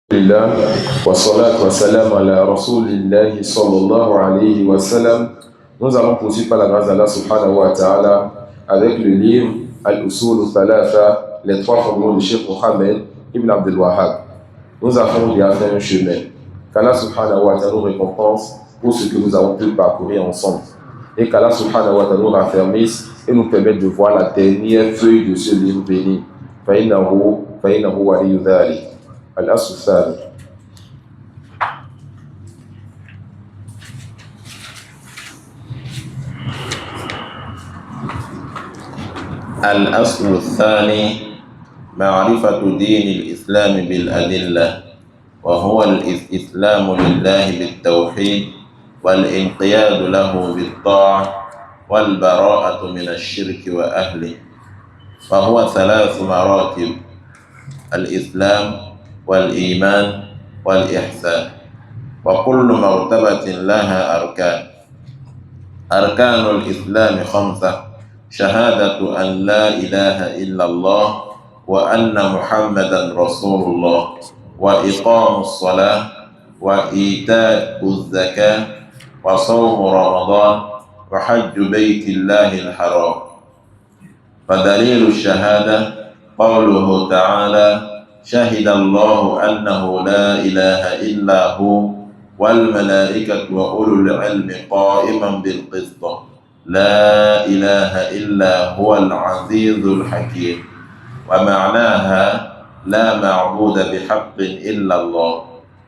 Alhamdulillah, wa salatu wa salam ala rasulillahi sallallahu alayhi wa sallam. Nous allons poursuivre par la grâce d'Allah subhanahu wa ta'ala avec le livre Al-Usul Thalatha, les trois fondements du Cheikh Mohammed ibn Abdul Wahhab. Nous avons déjà fait un chemin. Qu'Allah subhanahu wa ta'ala nous récompense pour ce que nous avons pu parcourir ensemble. Et qu'Allah subhanahu wa ta'ala nous raffermisse et nous permette de voir la dernière feuille de ce livre béni. Fa'innahu waliyu dhalik. الأصل الثاني الأصل الثاني معرفة دين الإسلام بالأدلة، وهو الإسلام لله بالتوحيد والانقياد له بالطاعة والبراءة من الشرك وأهله، فهو ثلاث مراتب: الإسلام والإيمان والإحسان. وكل مرتبة لها أركان. أركان الإسلام 5: شهادة أن لا إله إلا الله وأن محمدا رسول الله، وإقام الصلاة، وإيتاء الزكاة، وصوم رمضان، وحج بيت الله الحرام. فدليل الشهادة قوله تعالى: شهد الله أنه لا إله إلا هو والملائكة وأولو العلم قائما بالقسط لا إله إلا هو العزيز الحكيم. ومعناها: لا معبود بحق إلا الله،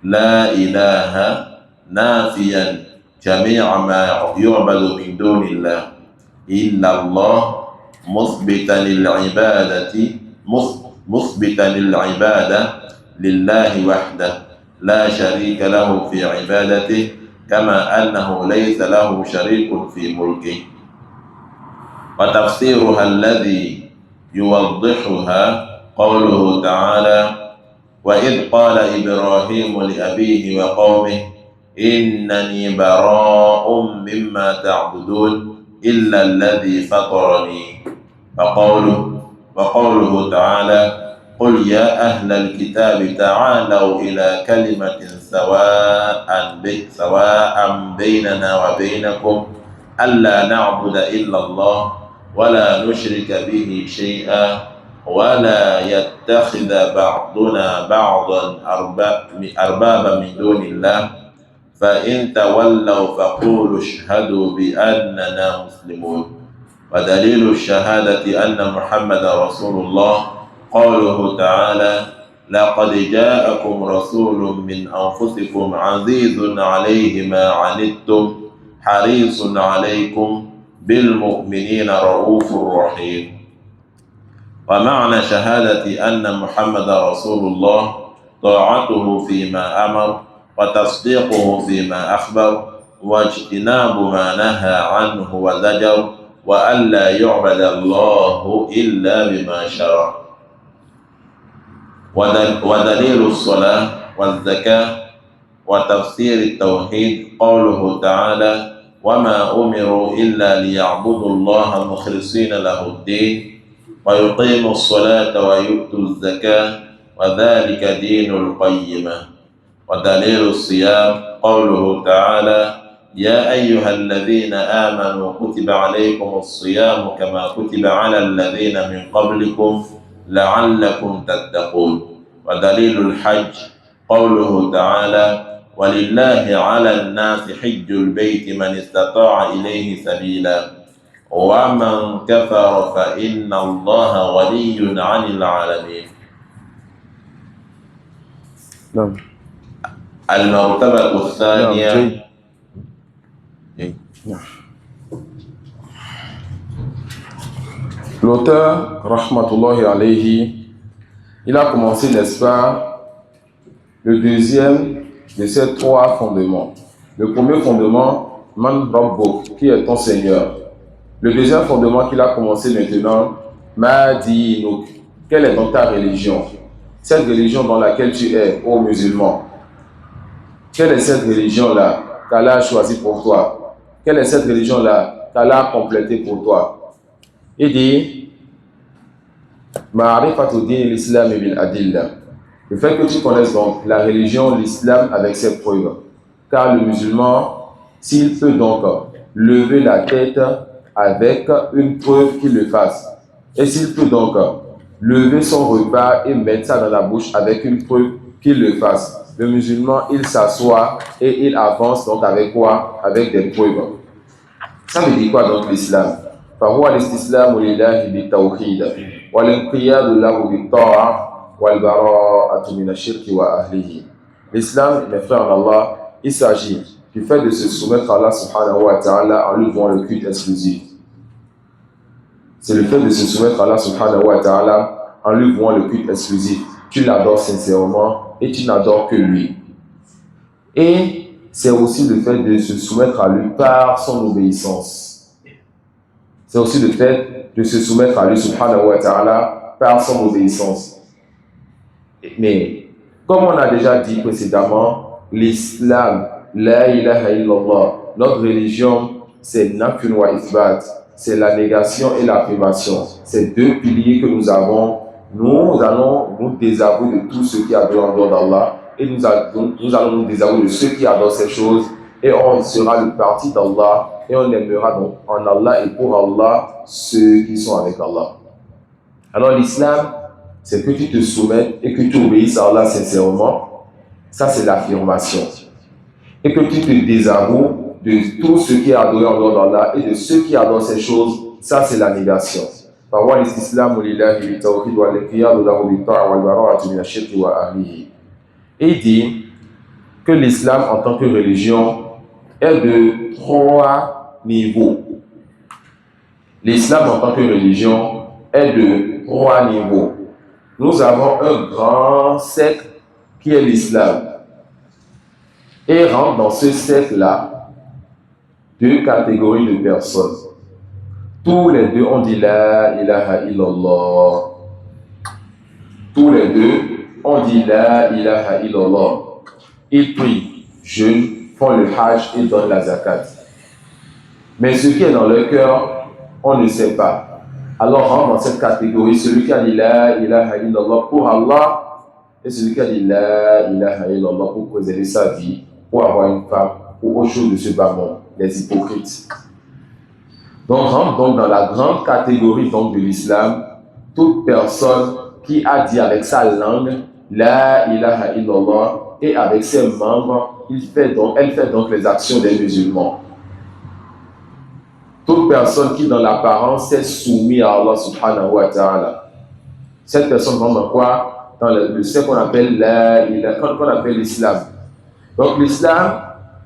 لا إله نافيا جميع ما يعبد من دون الله إلا الله، مثبتا للعبادة لله وحده لا شريك له في عبادته، كما أنه ليس له شريك في ملكه. وتفسيرها الذي يوضحها قوله تعالى: وإذ قال إبراهيم لأبيه وقومه إنني براء مما تعبدون إلا الذي فطرني. وقوله تعالى: قل يا أهل الكتاب تعالوا إلى كلمة سواء بيننا وبينكم ألا نعبد إلا الله ولا نشرك به شيئا ولا يتخذ بعضنا بعضا أربابا من دون الله، فإن تولوا فقولوا اشهدوا بأننا مسلمون. ودليل الشهادة أن محمد رسول الله قوله تعالى: لقد جاءكم رسول من أنفسكم عزيز عليه ما عنتم حريص عليكم بالمؤمنين رؤوف رحيم. ومعنى شهادة أن محمد رسول الله طاعته فيما أمر وتصديقه فيما أخبر واجتناب ما نهى عنه وزجر، وألا يعبد الله إلا بما شرع. ودليل الصلاة والزكاة وتفسير التوحيد قوله تعالى: وما أمروا إلا ليعبدوا الله مخلصين له الدين ويقيموا الصلاة ويؤتوا الزكاة وذلك دين القيمة. ودليل الصيام قوله تعالى: يا أيها الذين آمنوا كتب عليكم الصيام كما كتب على الذين من قبلكم لعلكم تتقون. ودليل الحج قوله تعالى: ولله على الناس حج البيت من استطاع إليه سبيلا ومن كفر فإن الله غني عن العالمين. نعم. المرتبة الثانية. L'auteur, rahmatullahi alayhi, il a commencé, n'est-ce pas, le deuxième de ces trois fondements. Le premier fondement, Man Rabbuk, qui est ton Seigneur. Le deuxième fondement qu'il a commencé maintenant, Ma Dinuk, quelle est donc ta religion? Cette religion dans laquelle tu es, ô musulman. Quelle est cette religion-là qu'Allah a choisie pour toi? Quelle est cette religion-là qu'Allah a complétée pour toi? Il dit Ma'rifatu din l'islam bil adilla. Le fait que tu connaisses donc la religion, l'islam avec ses preuves. Car le musulman, s'il peut donc lever la tête avec une preuve qu'il le fasse, et s'il peut donc lever son repas et mettre ça dans la bouche avec une preuve qu'il le fasse, le musulman, il s'assoit et il avance donc avec quoi? Avec des preuves. Ça veut dire quoi donc l'islam? فهو الاستسلام لله بالتوحيد والانقياد له بالطاعة والبراءة من الشرك وأهله. L'islam, mes frères en Allah, il s'agit du fait de se soumettre à Allah subhanahu wa ta'ala en lui vouant le culte exclusif. C'est le fait de se soumettre à Allah subhanahu wa ta'ala en lui vouant le culte exclusif. Tu l'adores sincèrement et tu n'adores que lui. Et c'est aussi le fait de se soumettre à lui par son obéissance. C'est aussi le fait de se soumettre à lui subhanahu wa ta'ala par son obéissance. Mais comme on a déjà dit précédemment, l'islam, la ilaha illallah, notre religion, c'est nafyun wa ithbat, c'est la négation et l'affirmation. Ces deux piliers que nous avons, nous allons nous désavouer de tout ce qui adore en dehors d'Allah et nous allons nous désavouer de ceux qui adorent ces choses et on sera le parti d'Allah et on aimera donc en Allah et pour Allah ceux qui sont avec Allah. Alors l'islam, c'est que tu te soumettes et que tu obéisses à Allah sincèrement. Ça, c'est l'affirmation. Et que tu te désavoues de tout ce qui est adoré en dehors d'Allah et de ceux qui adorent ces choses. Ça, c'est la négation. Et il dit que l'islam en tant que religion est de 3 niveaux. L'islam en tant que religion est de 3 niveaux. Nous avons un grand cercle qui est l'islam. Et rentre dans ce cercle-là 2 catégories de personnes. Tous les deux ont dit la ilaha illallah. Tous les deux ont dit la ilaha illallah. Ils prient, jeûnent, font le hajj et donnent la zakat. Mais ce qui est dans leur cœur, on ne sait pas. Alors rentre dans cette catégorie celui qui a dit la ilaha illallah pour Allah et celui qui a dit la ilaha illallah pour préserver sa vie, pour avoir une femme ou autre chose de ce bas monde, les hypocrites. Donc rentre donc dans la grande catégorie donc de l'islam toute personne qui a dit avec sa langue la ilaha illallah et avec ses membres elle fait donc les actions des musulmans. Toute personne qui dans l'apparence s'est soumise à Allah subhanahu wa ta'ala. Cette personne rentre dans quoi? Dans ce qu'on appelle qu'on appelle l'islam. Donc l'islam,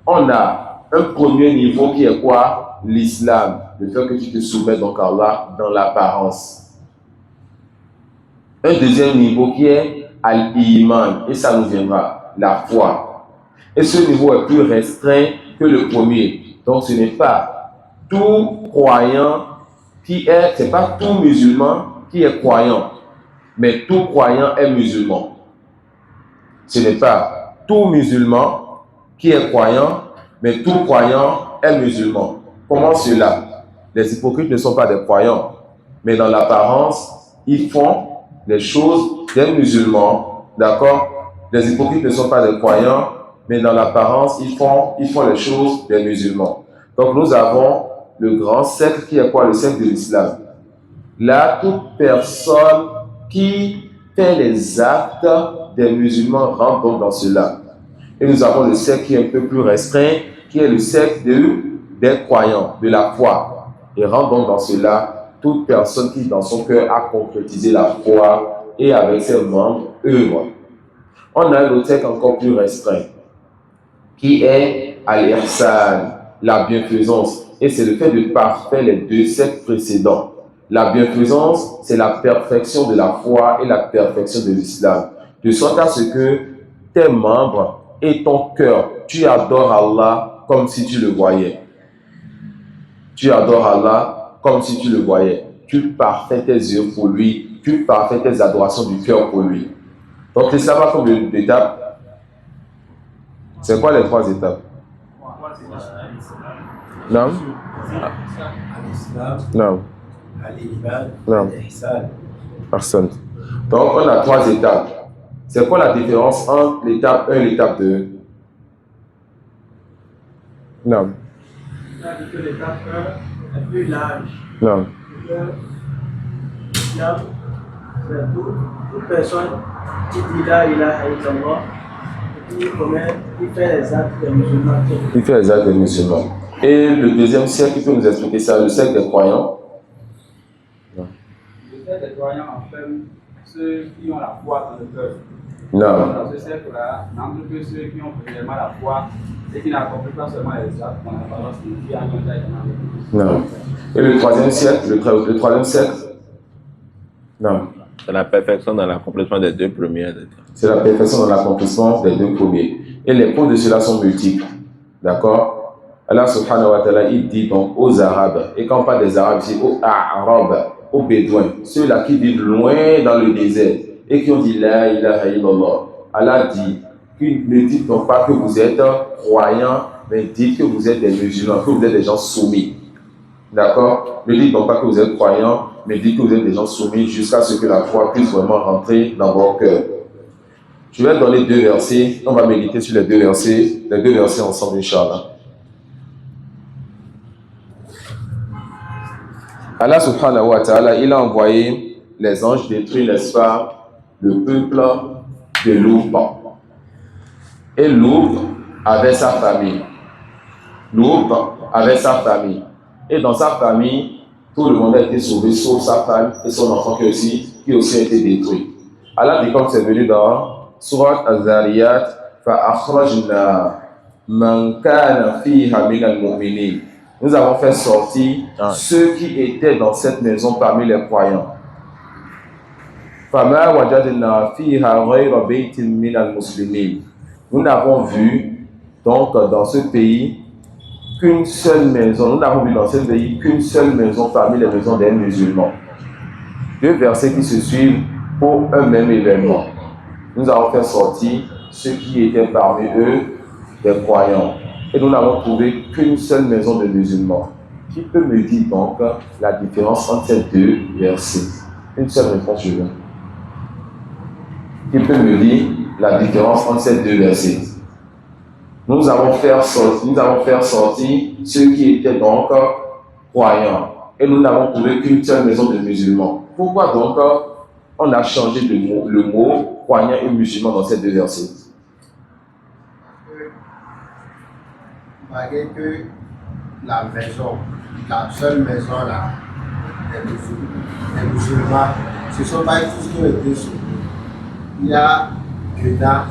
on a un premier niveau qui est quoi? L'islam. Le fait que tu te soumets donc à Allah dans l'apparence. Un deuxième niveau qui est al-iman. Et ça nous viendra, la foi. Et ce niveau est plus restreint que le premier. Donc ce n'est pas tout croyant c'est pas tout musulman qui est croyant, mais tout croyant est musulman. Ce n'est pas tout musulman qui est croyant, mais tout croyant est musulman. Comment cela? Les hypocrites ne sont pas des croyants, mais dans l'apparence, ils font les choses des musulmans, d'accord? Les hypocrites ne sont pas des croyants, mais dans l'apparence, ils font les choses des musulmans. Donc nous avons le grand cercle qui est quoi? Le cercle de l'islam. Là, toute personne qui fait les actes des musulmans rentre donc dans cela. Et nous avons le cercle qui est un peu plus restreint, qui est le cercle des croyants, de la foi. Et rentre donc dans cela toute personne qui dans son cœur a concrétisé la foi et avec ses membres œuvre. On a un autre cercle encore plus restreint, qui est al-ihsan, la bienfaisance. Et c'est le fait de parfaire les 2 cercles précédents. La bienfaisance, c'est la perfection de la foi et la perfection de l'islam. De sorte à ce que tes membres et ton cœur, tu adores Allah comme si tu le voyais. Tu adores Allah comme si tu le voyais. Tu parfais tes yeux pour lui. Tu parfais tes adorations du cœur pour lui. Donc l'islam a combien d'étapes? C'est quoi les 3 étapes? Non. Non. Non. Personne. Donc on a 3 étapes. C'est quoi la différence entre l'étape 1 et l'étape 2? Non. C'est-à-dire que l'étape 1 est plus large. Non. L'islam, c'est toute personne qui dit la ilaha illallah, qui fait les actes des musulmans. Il fait les actes des musulmans. Et le deuxième siècle, il peut nous expliquer ça, le siècle des croyants? Le siècle des croyants, en fait, ceux qui ont la foi dans le cœur. Non. Dans ce cercle-là, n'entre que ceux qui ont vraiment la foi et qui n'accomplissent pas seulement les actes, mais la parole signifie en même temps. Non. Et le troisième siècle, le troisième siècle? Non. C'est la perfection dans l'accomplissement des deux premiers. C'est la perfection dans l'accomplissement des deux premiers. Et les causes de cela sont multiples. D'accord? Allah subhanahu wa ta'ala, il dit donc aux Arabes, et quand on parle des Arabes, il dit aux Arabes, aux Bédouins, ceux-là qui vivent loin dans le désert et qui ont dit la ilaha illallah. Allah dit, ne dites donc pas que vous êtes croyants, mais dites que vous êtes des musulmans, que vous êtes des gens soumis. D'accord? Ne dites donc pas que vous êtes croyants, mais dites que vous êtes des gens soumis jusqu'à ce que la foi puisse vraiment rentrer dans vos cœurs. Je vais donner deux versets, on va méditer sur les deux versets ensemble, Inch'Allah. Allah subhanahu wa ta'ala, il a envoyé les anges détruire, n'est-ce pas, le peuple de Loup. Et Loup avait sa famille. Loup avait sa famille. Et dans sa famille, tout le monde a été sauvé, sauf sa femme et son enfant qui aussi a été détruit. Allah dit comme c'est venu dans Surat Az-Zariyat, فَأَخْرَجْنَا مَنْ كَانَ فِيهَا مِنَ الْمُؤْمِنِينَ. Nous avons fait sortir ceux qui étaient dans cette maison parmi les croyants. فَمَا وَجَدْنَا فِيهَا غَيْرَ بَيْتٍ مِنَ الْمُسْلِمِينَ. Nous n'avons vu donc dans ce pays qu'une seule maison, nous n'avons vu dans ce pays qu'une seule maison parmi les maisons des musulmans. Deux versets qui se suivent pour un même événement. Nous avons fait sortir ceux qui étaient parmi eux des croyants. Et nous n'avons trouvé qu'une seule maison de musulmans. Qui peut me dire donc la différence entre ces deux versets? Une seule réponse, je veux. Qui peut me dire la différence entre ces deux versets? Nous avons fait sortir ceux qui étaient donc croyants. Et nous n'avons trouvé qu'une seule maison de musulmans. Pourquoi donc on a changé le mot croyant et musulman dans ces deux versets? Malgré que la maison, la seule maison là, les musulmans, ce ne sont pas tous qui ont été sauvés. Il y a dedans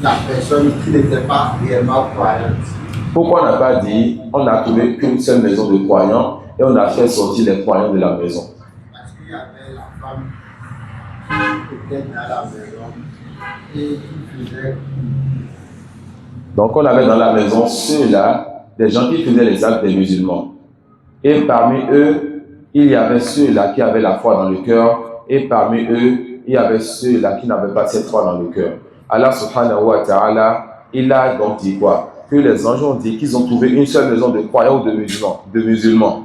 la personne qui n'était pas réellement croyante. Pourquoi on n'a pas dit on n'a trouvé qu'une seule maison de croyants et on a fait sortir les croyants de la maison? Parce qu'il y avait la femme qui était dans la maison et qui faisait. Donc on avait dans la maison ceux-là, des gens qui faisaient les actes des musulmans. Et parmi eux, il y avait ceux-là qui avaient la foi dans le cœur, et parmi eux, il y avait ceux-là qui n'avaient pas cette foi dans le cœur. Allah subhanahu wa ta'ala, il a donc dit quoi? Que les anges ont dit qu'ils ont trouvé une seule maison de croyants ou de musulmans.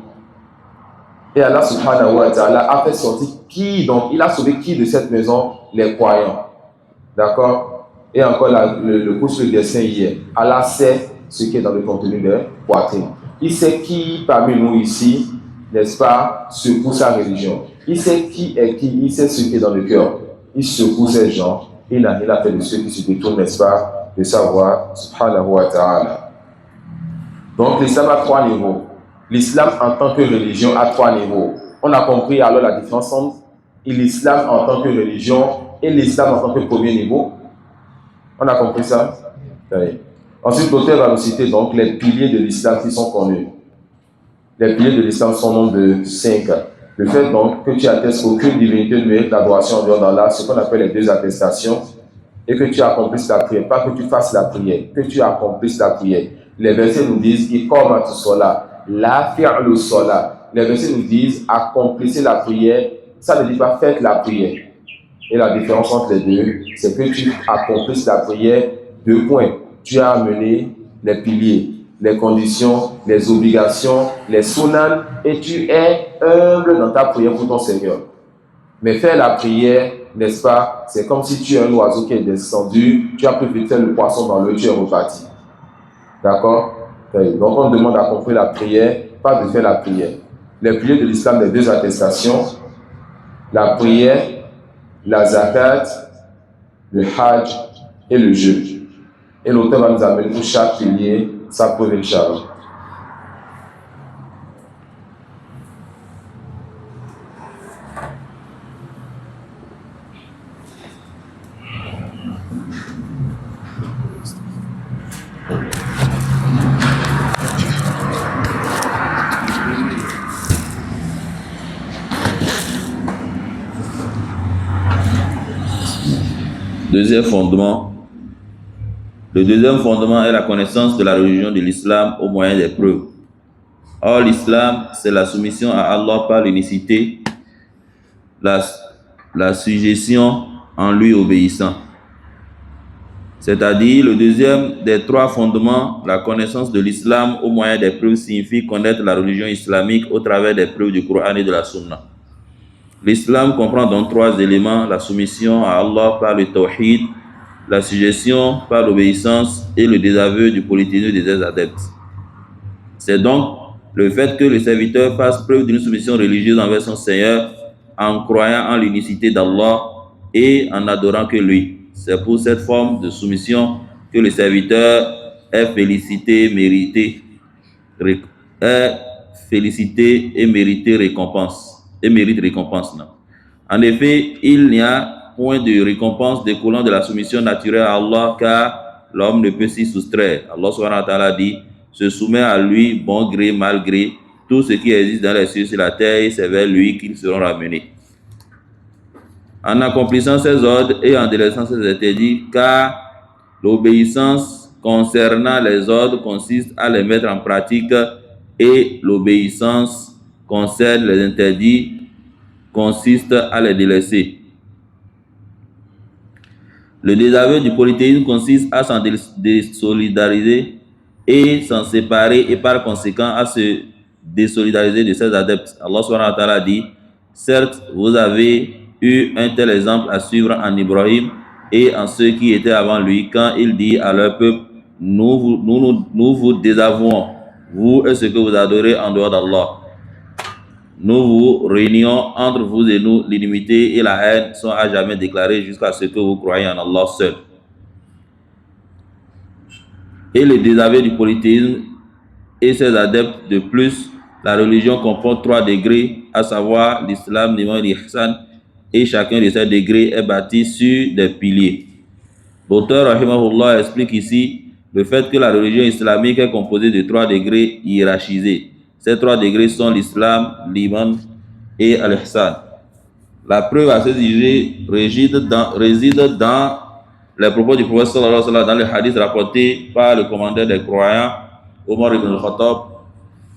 Et Allah subhanahu wa ta'ala a fait sortir qui? Donc il a sauvé qui de cette maison? Les croyants. D'accord? Et encore le cours sur le dessin hier. Allah sait ce qui est dans le contenu de poitrine. Il sait qui parmi nous ici, n'est-ce pas, secoue sa religion. Il sait qui est qui, il sait ce qui est dans le cœur. Il secoue ces gens. Il a fait de ceux qui se détournent, n'est-ce pas, de savoir, subhanahu wa ta'ala. Donc l'islam a trois niveaux. L'islam en tant que religion a trois niveaux. On a compris alors la différence entre l'islam en tant que religion et l'islam en tant que premier niveau. On a compris ça? Oui. Ensuite, l'auteur va nous citer donc les piliers de l'islam qui sont connus. Les piliers de l'islam sont au nombre de 5. Le fait donc que tu attestes qu'aucune divinité ne mérite l'adoration en dehors d'Allah, ce qu'on appelle les deux attestations, et que tu accomplisses la prière, pas que tu fasses la prière, que tu accomplisses la prière. Les versets nous disent iqamatu sola, la fi'lu sola. Les versets nous disent accomplissez la prière, ça ne dit pas faites la prière. Et la différence entre les deux, c'est que tu accomplisses la prière, 2 points. Tu as amené les piliers, les conditions, les obligations, les sunan, et tu es humble dans ta prière pour ton Seigneur. Mais faire la prière, n'est-ce pas, c'est comme si tu es un oiseau qui est descendu, tu as pris vite fait le poisson dans l'eau et tu es reparti. D'accord? Donc on demande d'accomplir la prière, pas de faire la prière. Les piliers de l'islam, les deux attestations, la prière, la zakat, le hajj et le jeûne. Et l'auteur va nous amener pour chaque pilier sa preuve Inch'Allah. Deuxième fondement. Le deuxième fondement est la connaissance de la religion de l'islam au moyen des preuves. Or, l'islam, c'est la soumission à Allah par l'unicité, la sujétion en lui obéissant. C'est-à-dire, le deuxième des trois fondements, la connaissance de l'islam au moyen des preuves, signifie connaître la religion islamique au travers des preuves du Coran et de la Sunna. L'islam comprend donc trois éléments: la soumission à Allah par le tawhid, la sujétion par l'obéissance et le désaveu du polythéisme des adeptes. C'est donc le fait que le serviteur fasse preuve d'une soumission religieuse envers son Seigneur en croyant en l'unicité d'Allah et en adorant que lui. C'est pour cette forme de soumission que le serviteur est félicité et mérite récompense. Non. En effet, il n'y a point de récompense découlant de la soumission naturelle à Allah, car l'homme ne peut s'y soustraire. Allah subhanahu wa ta'ala dit: se soumet à lui, bon gré, mal gré, tout ce qui existe dans les cieux et sur la terre, et c'est vers lui qu'ils seront ramenés. En accomplissant ses ordres et en délaissant ses interdits, car l'obéissance concernant les ordres consiste à les mettre en pratique et l'obéissance concerne les interdits consiste à les délaisser. Le désaveu du polythéisme consiste à s'en désolidariser et s'en séparer et par conséquent à se désolidariser de ses adeptes. Allah subhanahu wa ta'ala dit: certes, vous avez eu un tel exemple à suivre en Ibrahim et en ceux qui étaient avant lui, quand il dit à leur peuple: nous vous désavouons, vous et ce que vous adorez en dehors d'Allah. Nous vous réunions entre vous et nous, l'inimité et la haine sont à jamais déclarées jusqu'à ce que vous croyez en Allah seul. Et le désaveu du polythéisme et ses adeptes. De plus, la religion comporte 3 degrés, à savoir l'islam, l'iman et l'ihsan, et chacun de ces degrés est bâti sur des piliers. L'auteur rahimahullah explique ici le fait que la religion islamique est composée de 3 degrés hiérarchisés. Ces 3 degrés sont l'islam, l'iman et l'ihsan. La preuve à ce sujet réside dans les propos du prophète sallallahu alayhi wa sallam dans le hadith rapporté par le commandeur des croyants, Omar ibn al-Khattab,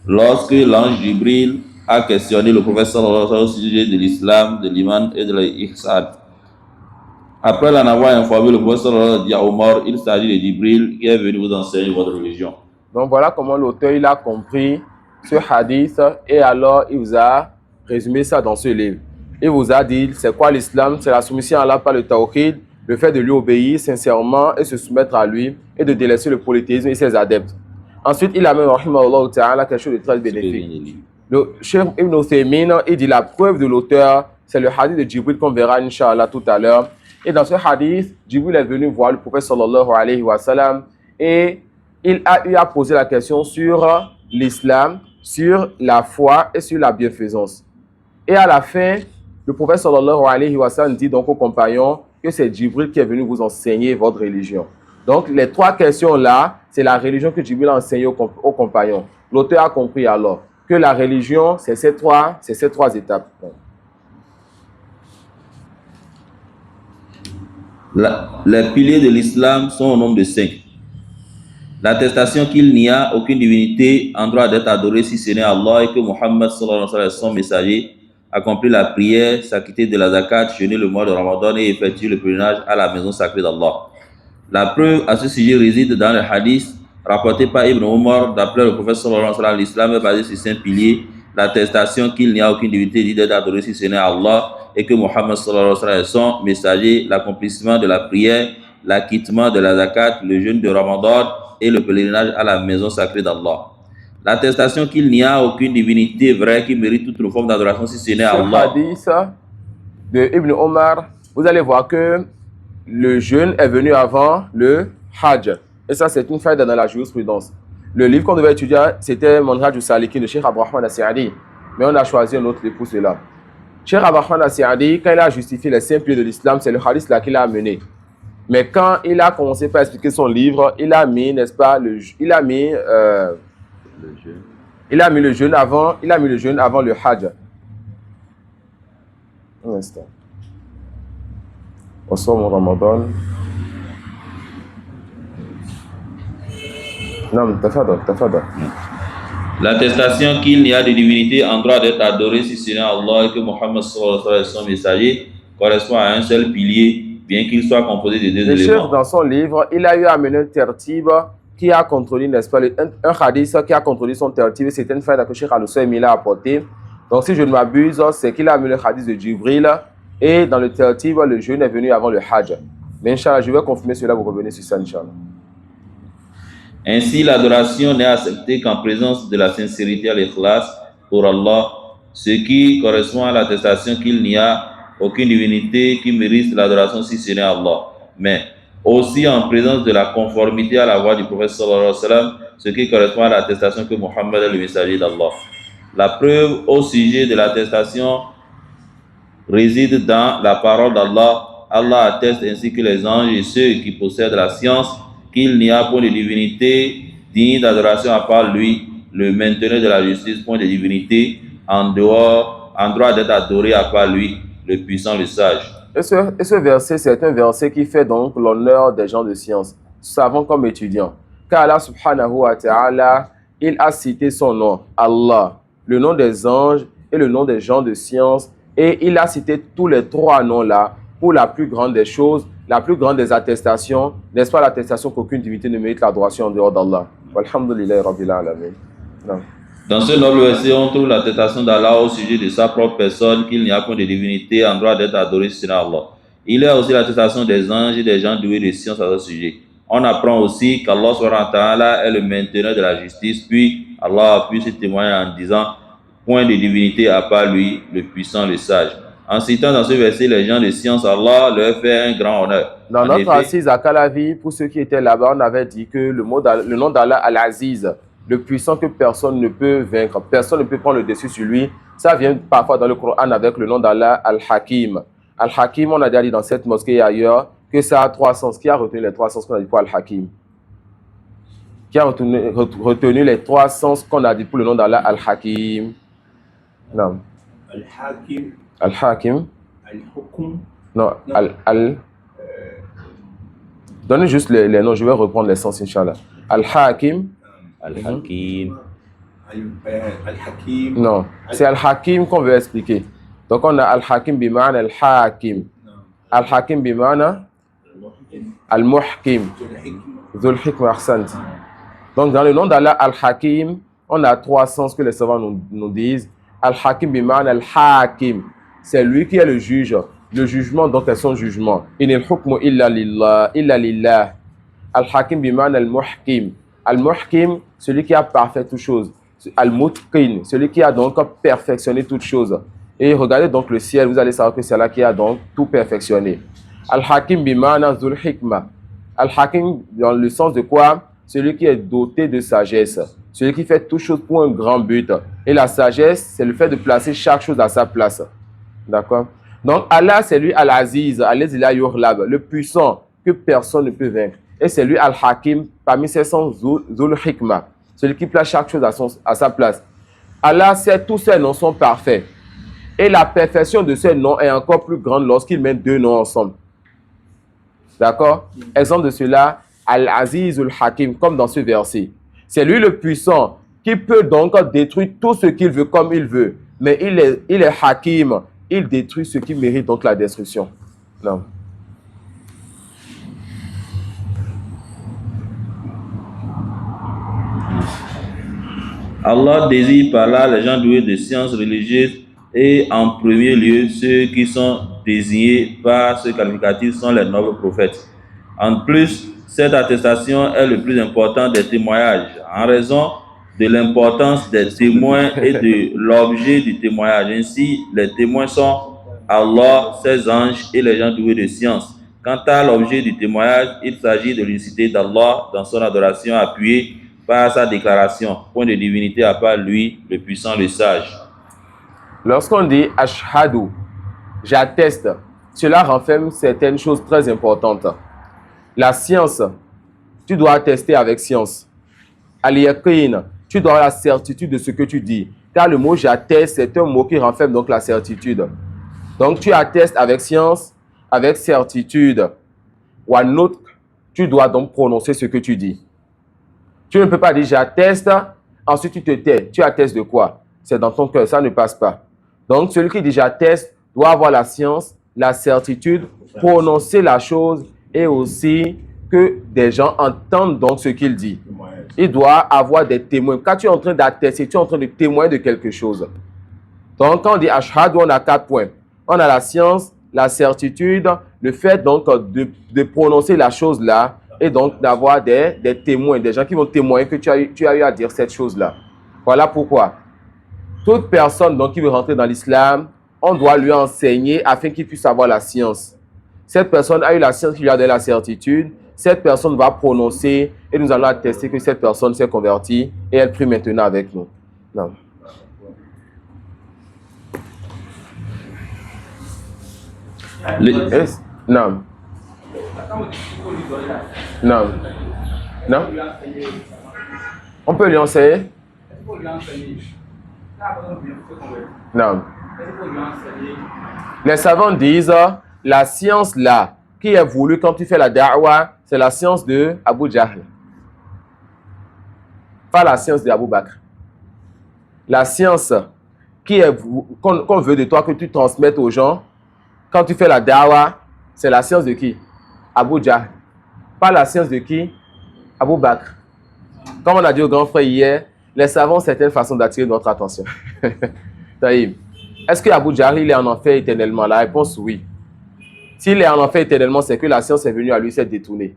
lorsque l'ange Jibril a questionné le prophète sallallahu alayhi wa sallam au sujet de l'islam, de l'iman et de l'ihsan. Après l'en avoir informé, le prophète sallallahu alayhi wa sallam dit à Omar: il s'agit de Jibril qui est venu vous enseigner votre religion. Donc voilà comment l'auteur il a compris ce hadith et alors il vous a résumé ça dans ce livre. Il vous a dit c'est quoi l'islam? C'est la soumission à Allah par le tawhid, le fait de lui obéir sincèrement et se soumettre à lui et de délaisser le polythéisme et ses adeptes. Ensuite, il amène rahimahullah ta'ala quelque chose de très bénéfique. Le Cheikh Ibn Uthaymin, il dit la preuve de l'auteur, c'est le hadith de Jibril qu'on verra Inch'Allah tout à l'heure. Et dans ce hadith, Jibril est venu voir le prophète sallallahu alayhi wa sallam et il a posé la question sur l'islam, sur la foi et sur la bienfaisance. Et à la fin, le prophète sallallahu alayhi wa sallam dit donc aux compagnons que c'est Jibril qui est venu vous enseigner votre religion. Donc les 3 questions-là, c'est la religion que Jibril a enseignée aux compagnons. L'auteur a compris alors que la religion, c'est ces trois étapes. Les piliers de l'islam sont au nombre de 5. L'attestation qu'il n'y a aucune divinité en droit d'être adorée si ce n'est Allah et que Muhammad sallallahu alayhi wa sallam, son messager, accomplit la prière, s'acquitter de la zakat, jeûner le mois de Ramadan et effectuer le pèlerinage à la maison sacrée d'Allah. La preuve à ce sujet réside dans le hadith rapporté par Ibn Umar. D'après le prophète sallallahu alayhi wa sallam, l'islam est basé sur 5 piliers: l'attestation qu'il n'y a aucune divinité d'être adorée si ce n'est Allah, et que Mohammed sallallahu alayhi wa sallam est son messager, l'accomplissement de la prière, l'acquittement de la zakat, le jeûne de Ramadan et le pèlerinage à la maison sacrée d'Allah. L'attestation qu'il n'y a aucune divinité vraie qui mérite toute forme d'adoration si ce n'est Allah. Ce hadith de Ibn Omar, vous allez voir que le jeûne est venu avant le Hajj. Et ça, c'est une faille dans la jurisprudence. Le livre qu'on devait étudier, c'était Manhaj al-Salikin de Cheikh Abdurrahman As-Sa'di. Mais on a choisi un autre livre pour cela. Cheikh Abdurrahman As-Sa'di, quand il a justifié les 5 piliers de l'islam, c'est le hadith là qu'il a amené. Mais quand il a commencé par expliquer son livre, il a mis, n'est-ce pas, il a mis le jeûne avant le Hajj. Un instant. Au soir Ramadan. Non, tafadal. L'attestation qu'il n'y a de divinité en droit d'être adoré si ce n'est Allah et que Mohammed sallallahu alayhi wa sallam est son messager correspond à un seul pilier, bien qu'il soit composé de 2 éléments. Le chef, dans son livre, il a eu à mener un tertib qui a contredit, n'est-ce pas, un hadith qui a contredit son tertib. C'est une faille que Cheikh Al-Hussein l'a apporté. Donc, si je ne m'abuse, c'est qu'il a amené le hadith de Jibril et dans le tertib, le jeûne est venu avant le Hajj. Mais Inch'Allah, je vais confirmer cela, vous revenez sur ça, Inch'Allah. Ainsi, l'adoration n'est acceptée qu'en présence de la sincérité à l'ikhlas pour Allah, ce qui correspond à l'attestation qu'il n'y a aucune divinité qui mérite l'adoration si ce n'est Allah, mais aussi en présence de la conformité à la voie du prophète sallallahu alayhi wa sallam, ce qui correspond à l'attestation que Mohammed est le messager d'Allah. La preuve au sujet de l'attestation réside dans la parole d'Allah. Allah atteste ainsi que les anges et ceux qui possèdent la science qu'il n'y a point de divinité digne d'adoration à part lui, le mainteneur de la justice, point de divinité en droit d'être adoré à part lui, le puissant, le sage. Et ce verset, c'est un verset qui fait donc l'honneur des gens de science, savants comme étudiants. Car Allah subhanahu wa ta'ala, il a cité son nom, Allah, le nom des anges et le nom des gens de science, et il a cité tous les 3 noms-là pour la plus grande des choses, la plus grande des attestations, n'est-ce pas l'attestation qu'aucune divinité ne mérite l'adoration en dehors d'Allah. Walhamdulillah rabbil alamin. Dans ce noble verset, on trouve l'attestation d'Allah au sujet de sa propre personne, qu'il n'y a point de divinité en droit d'être adoré si ce n'est Allah. Il y a aussi l'attestation des anges et des gens doués de science à ce sujet. On apprend aussi qu'Allah subhanahu wa ta'ala est le mainteneur de la justice, puis Allah appuie ce témoignage en disant « Point de divinité à part lui, le puissant, le sage ». En citant dans ce verset les gens de science, Allah leur fait un grand honneur. Dans notre assise à Calavi, pour ceux qui étaient là-bas, on avait dit que le nom d'Allah Al-Aziz, le puissant que personne ne peut vaincre, personne ne peut prendre le dessus sur lui, ça vient parfois dans le Coran avec le nom d'Allah Al-Hakim. Al-Hakim, on a déjà dit dans cette mosquée et ailleurs que ça a 3 sens. Qui a retenu les 3 sens qu'on a dit pour Al-Hakim? Qui a retenu les 3 sens qu'on a dit pour le nom d'Allah Al-Hakim? Non. Al-Hakim. Al-Hakim. Al-Hukum. Non, donnez juste les noms, je vais reprendre les sens, Inch'Allah. Al-Hakim. Al-Hakim. Al-Hakim. Non, c'est Al-Hakim qu'on veut expliquer. Donc on a Al-Hakim bimana Al-Hakim. Al-Hakim bimana Al-Muhkim. Dhul Hikma Ahsant. Donc dans le nom d'Allah Al-Hakim, on a 3 sens que les savants nous disent. Al-Hakim bimana Al-Hakim. C'est lui qui est le juge. Le jugement, donc, est son jugement. Inil hukmu illa lillah. Al-Hakim bimana Al-Muhkim. Al-Muhkim, celui qui a parfait toutes choses. Al-Mutqin, celui qui a donc perfectionné toutes choses. Et regardez donc le ciel, vous allez savoir que c'est là qui a donc tout perfectionné. Al-Hakim bimana Dhul Hikma. Al-Hakim, dans le sens de quoi? Celui qui est doté de sagesse. Celui qui fait toutes choses pour un grand but. Et la sagesse, c'est le fait de placer chaque chose à sa place. D'accord? Donc Allah, c'est lui Al-Aziz, le puissant que personne ne peut vaincre. Et c'est lui Al-Hakim, parmi ses sens, Dhul Hikma, celui qui place chaque chose à sa place. Allah sait tous ses noms sont parfaits. Et la perfection de ces noms est encore plus grande lorsqu'il met 2 noms ensemble. D'accord? Exemple de cela, Al-Aziz Al-Hakim, comme dans ce verset. C'est lui le puissant qui peut donc détruire tout ce qu'il veut comme il veut. Mais il est Hakim. Il détruit ce qui mérite donc la destruction. Non. Allah désire par là les gens doués de sciences religieuses Et en premier lieu, ceux qui sont désignés par ce qualificatif sont les nobles prophètes. En plus, cette attestation est le plus important des témoignages en raison de l'importance des témoins et de l'objet du témoignage. Ainsi, les témoins sont Allah, ses anges et les gens doués de science. Quant à l'objet du témoignage, il s'agit de l'unicité d'Allah dans son adoration appuyée par sa déclaration, point de divinité à part lui, le puissant, le sage. Lorsqu'on dit ashhadu, j'atteste, cela renferme certaines choses très importantes. La science, tu dois attester avec science. Al-yaqin, tu dois avoir la certitude de ce que tu dis. Car le mot j'atteste, c'est un mot qui renferme donc la certitude. Donc tu attestes avec science, avec certitude. Ou un autre, tu dois donc prononcer ce que tu dis. Tu ne peux pas dire j'atteste, ensuite tu te tais. Tu attestes de quoi? C'est dans ton cœur, ça ne passe pas. Donc celui qui dit j'atteste doit avoir la science, la certitude, prononcer la chose et aussi que des gens entendent donc ce qu'il dit. Il doit avoir des témoins. Quand tu es en train d'attester, tu es en train de témoigner de quelque chose. Donc quand on dit ashhadu, on a 4 points. On a la science, la certitude, le fait donc de prononcer la chose là et donc d'avoir des témoins, des gens qui vont témoigner que tu as eu à dire cette chose-là. Voilà pourquoi. Toute personne donc, qui veut rentrer dans l'islam, on doit lui enseigner afin qu'il puisse avoir la science. Cette personne a eu la science qui lui a donné la certitude. Cette personne va prononcer et nous allons attester que cette personne s'est convertie et elle prie maintenant avec nous. Non. Non. Non. Non. On peut lui enseigner? Non. Les savants disent la science là qui est voulue quand tu fais la da'wa, c'est la science de Abu Jahl. Pas la science de Abu Bakr. La science qui est qu'on veut de toi que tu transmettes aux gens quand tu fais la da'wa, c'est la science de qui? Abu Jahl. Pas la science de qui? Abu Bakr. Comme on a dit au grand frère hier, les savants ont certaines façons d'attirer notre attention. Est-ce que Abu Jahl il est en enfer éternellement? La réponse oui. S'il est en enfer éternellement, c'est que la science est venue à lui s'être détournée.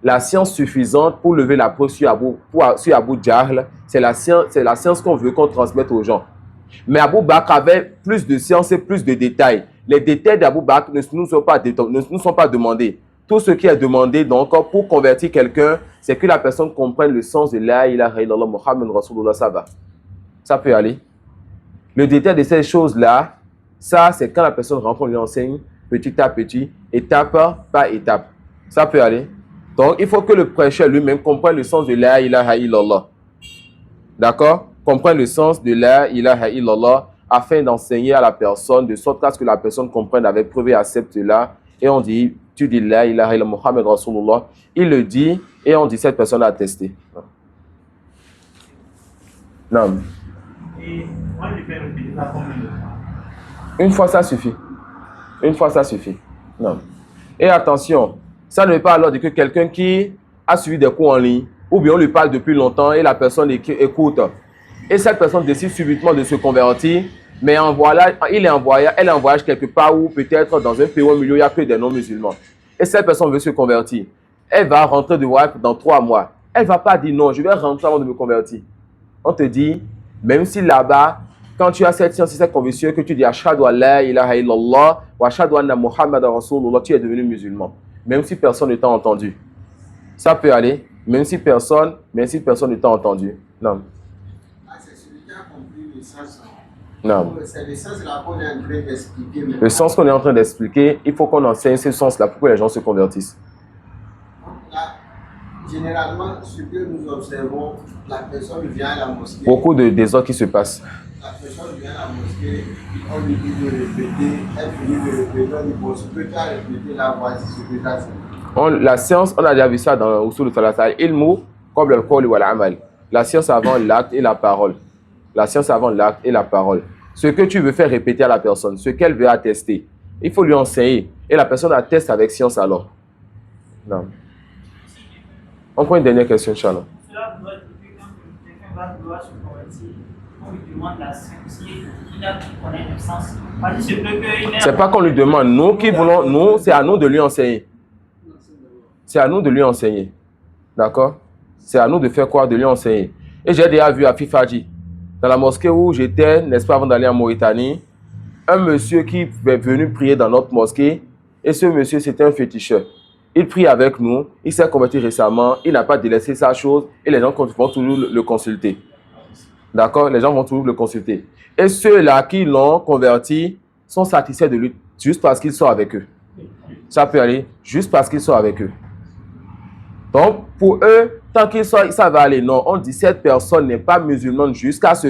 La science suffisante pour lever la preuve sur Abu Jahl, c'est la science qu'on veut qu'on transmette aux gens. Mais Abu Bakr avait plus de science et plus de détails. Les détails d'Abu Bakr ne nous sont pas demandés. Tout ce qui est demandé donc pour convertir quelqu'un, c'est que la personne comprenne le sens de la ilaha illallah Muhammad Rasulullah, ça va. Ça peut aller. Le détail de ces choses-là, ça c'est quand la personne rentre, on lui enseigne petit à petit, étape par étape. Ça peut aller. Donc il faut que le prêcheur lui-même comprenne le sens de la ilaha illallah. D'accord? Comprenne le sens de la ilaha illallah afin d'enseigner à la personne de sorte à ce que la personne comprenne avec preuve et accepte là. Et on dit, tu dis la ilaha illallah Muhammad Rasulullah. Il le dit et on dit cette personne a attesté. Non. Et moi, je fais répéter ça combien de fois? Une fois, ça suffit. Une fois, ça suffit. Non. Et attention, ça ne veut pas alors dire que quelqu'un qui a suivi des cours en ligne, ou bien on lui parle depuis longtemps et la personne écoute, et cette personne décide subitement de se convertir, mais elle est en voyage quelque part ou peut-être dans un pays où au milieu il n'y a que des non-musulmans. Et cette personne veut se convertir. Elle va rentrer de voyage dans 3 mois. Elle ne va pas dire non, je vais rentrer avant de me convertir. On te dit, même si là-bas, quand tu as cette science, cette conviction que tu dis ashhadu an la ilaha illallah wa ashhadu anna Muhammad Rasulullah, tu es devenu musulman. Même si personne ne t'a entendu. Ça peut aller, même si personne ne t'a entendu. Non. C'est celui qui a compris le sens. Non. C'est le sens là qu'on est en train d'expliquer. Le sens qu'on est en train d'expliquer, il faut qu'on enseigne ce sens-là pour que les gens se convertissent. Là, généralement, ce que nous observons, la personne vient à la mosquée. Beaucoup de désordres qui se passent. La personne vient à la mosquée, on lui dit de répéter, elle finit de répéter, on lui dit ce que tu as répété là, voici ce que tu as fait. La science, on a déjà vu ça dans Usul al-Thalatha, ilmu qabla al-qawl wal amal. La science avant l'acte et la parole. La science avant l'acte et la parole. Ce que tu veux faire répéter à la personne, ce qu'elle veut attester, il faut lui enseigner. Et la personne atteste avec science alors. Non. On prend une dernière question, Inch'Allah. Cela doit dire que quand quelqu'un va vouloir se convertir, on lui demande la si il a connaît le sens. Parce qu'il se peut qu'il ait... C'est pas qu'on lui demande, nous qui voulons, nous, c'est à nous de lui enseigner. C'est à nous de lui enseigner. D'accord? C'est à nous de faire quoi? De lui enseigner. Et j'ai déjà vu à Fifaji, dans la mosquée où j'étais, n'est-ce pas, avant d'aller en Mauritanie, un monsieur qui est venu prier dans notre mosquée, et ce monsieur, c'était un féticheur. Il prie avec nous, il s'est converti récemment, il n'a pas délaissé sa chose, et les gens vont toujours le consulter. D'accord? Les gens vont toujours le consulter. Et ceux-là qui l'ont converti sont satisfaits de lui, juste parce qu'ils sont avec eux. Ça peut aller, juste parce qu'ils sont avec eux. Donc, pour eux, tant qu'ils sont, ça va aller. Non, on dit cette personne n'est pas musulmane jusqu'à ce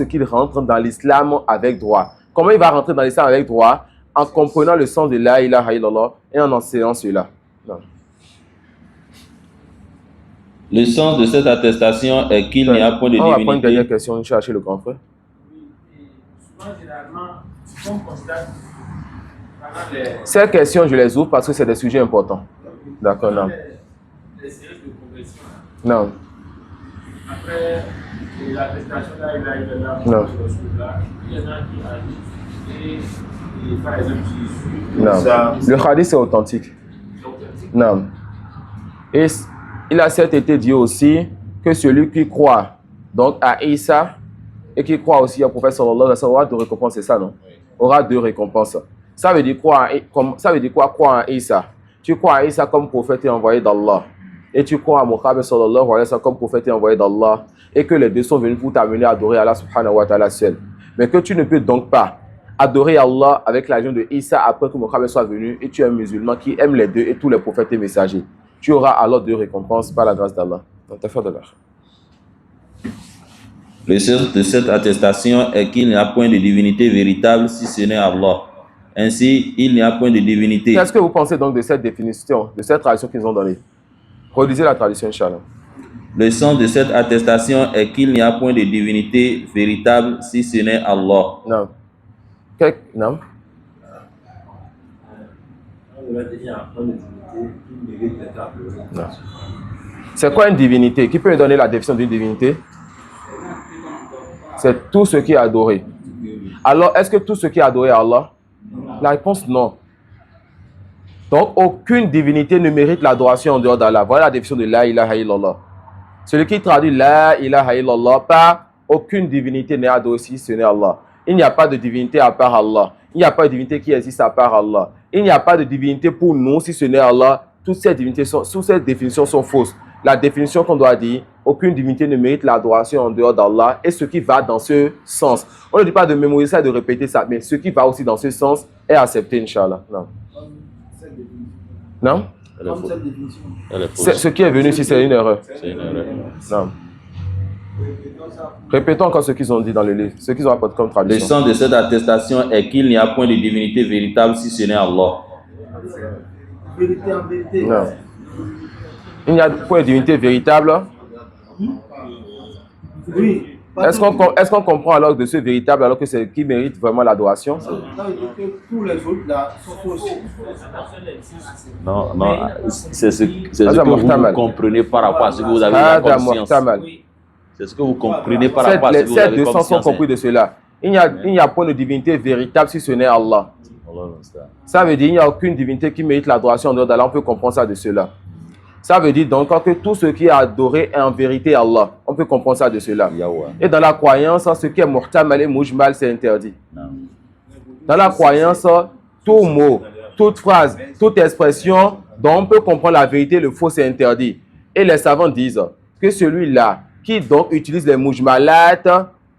qu'il rentre dans l'islam avec droit. Comment il va rentrer dans l'islam avec droit? En comprenant le sens de la ilaha illallah et en enseignant cela. Non. Le sens de cette attestation est qu'il n'y a point de divinité. On va prendre une dernière divinité. question, chercher le grand frère. Souvent, généralement, on constate Ces questions, je les ouvre parce que c'est des sujets importants. D'accord, non. les séries de conversion. Non. Après l'attestation là, il a Non. il y en a qui arrivent et par exemple, Non. Ça- Le hadith est authentique. Non. Et il a certes été dit aussi que celui qui croit donc à Isa et qui croit aussi au prophète sallallahu alayhi wa sallam aura deux récompenses, c'est ça, non? Aura deux récompenses. Ça veut dire quoi? Ça veut dire quoi croire à Isa? Tu crois à Isa comme prophète et envoyé d'Allah. Et tu crois à Muhammad sallallahu alayhi wa sallam comme prophète et envoyé d'Allah. Et que les deux sont venus pour t'amener à adorer Allah subhanahu wa ta'ala seul. Mais que tu ne peux donc pas adorer Allah avec l'agent de Isa après que Muhammad soit venu et tu es un musulman qui aime les deux et tous les prophètes et messagers. Tu auras alors deux récompenses par la grâce d'Allah. Donc, t'as fait de l'art. Le sens de cette attestation est qu'il n'y a point de divinité véritable si ce n'est Allah. Ainsi, il n'y a point de divinité. Qu'est-ce que vous pensez donc de cette définition, de cette tradition qu'ils ont donnée? Relisez la tradition, Inch'Allah. Le sens de cette attestation est qu'il n'y a point de divinité véritable si ce n'est Allah. Non. Non. Non. C'est quoi une divinité? Qui peut me donner la définition d'une divinité? C'est tout ce qui est adoré. Alors, est-ce que tout ce qui est adoré à Allah? La réponse, non. Donc, aucune divinité ne mérite l'adoration en dehors d'Allah. Voilà la définition de la ilaha illallah. Celui qui traduit la ilaha illallah par aucune divinité n'est adorée si ce n'est Allah. Il n'y a pas de divinité à part Allah. Il n'y a pas de divinité qui existe à part Allah. Il n'y a pas de divinité pour nous si ce n'est Allah. Toutes ces définitions sont fausses. La définition qu'on doit dire, aucune divinité ne mérite l'adoration en dehors d'Allah et ce qui va dans ce sens. On ne dit pas de mémoriser ça et de répéter ça, mais ce qui va aussi dans ce sens est accepté, Inch'Allah. Non. Non? Elle est fausse. Elle est fausse. C'est ce qui est venu ici, c'est une erreur. C'est une erreur. Non. Répétons encore ce qu'ils ont dit dans le livre, ce qu'ils ont apporté comme Le tradition. sens de cette attestation est qu'il n'y a point de divinité véritable si ce n'est Allah. Vérité en vérité. Non. Il n'y a point de divinité véritable. Oui. Est-ce qu'on comprend alors de ce véritable alors que c'est qui mérite vraiment l'adoration? Ça veut dire que tous les autres là sont fausses. Non, non, c'est ce que Hada vous muhtamal. comprenez par rapport à ce que vous avez la Hada conscience. muhtamal. C'est ce que vous comprenez par rapport à ce que vous Ces avez 200 sont conscience. compris de cela. Il n'y a point de divinité véritable si ce n'est Allah. Ça veut dire qu'il n'y a aucune divinité qui mérite l'adoration en dehors d'Allah. On peut comprendre ça de cela. Ça veut dire donc que tout ce qui est adoré est en vérité Allah. On peut comprendre ça de cela. Et dans la croyance, ce qui est muhtamal et mujmal, c'est interdit. Dans la croyance, tout mot, toute phrase, toute expression dont on peut comprendre la vérité, le faux, c'est interdit. Et les savants disent que celui-là qui donc utilise les mujmalat,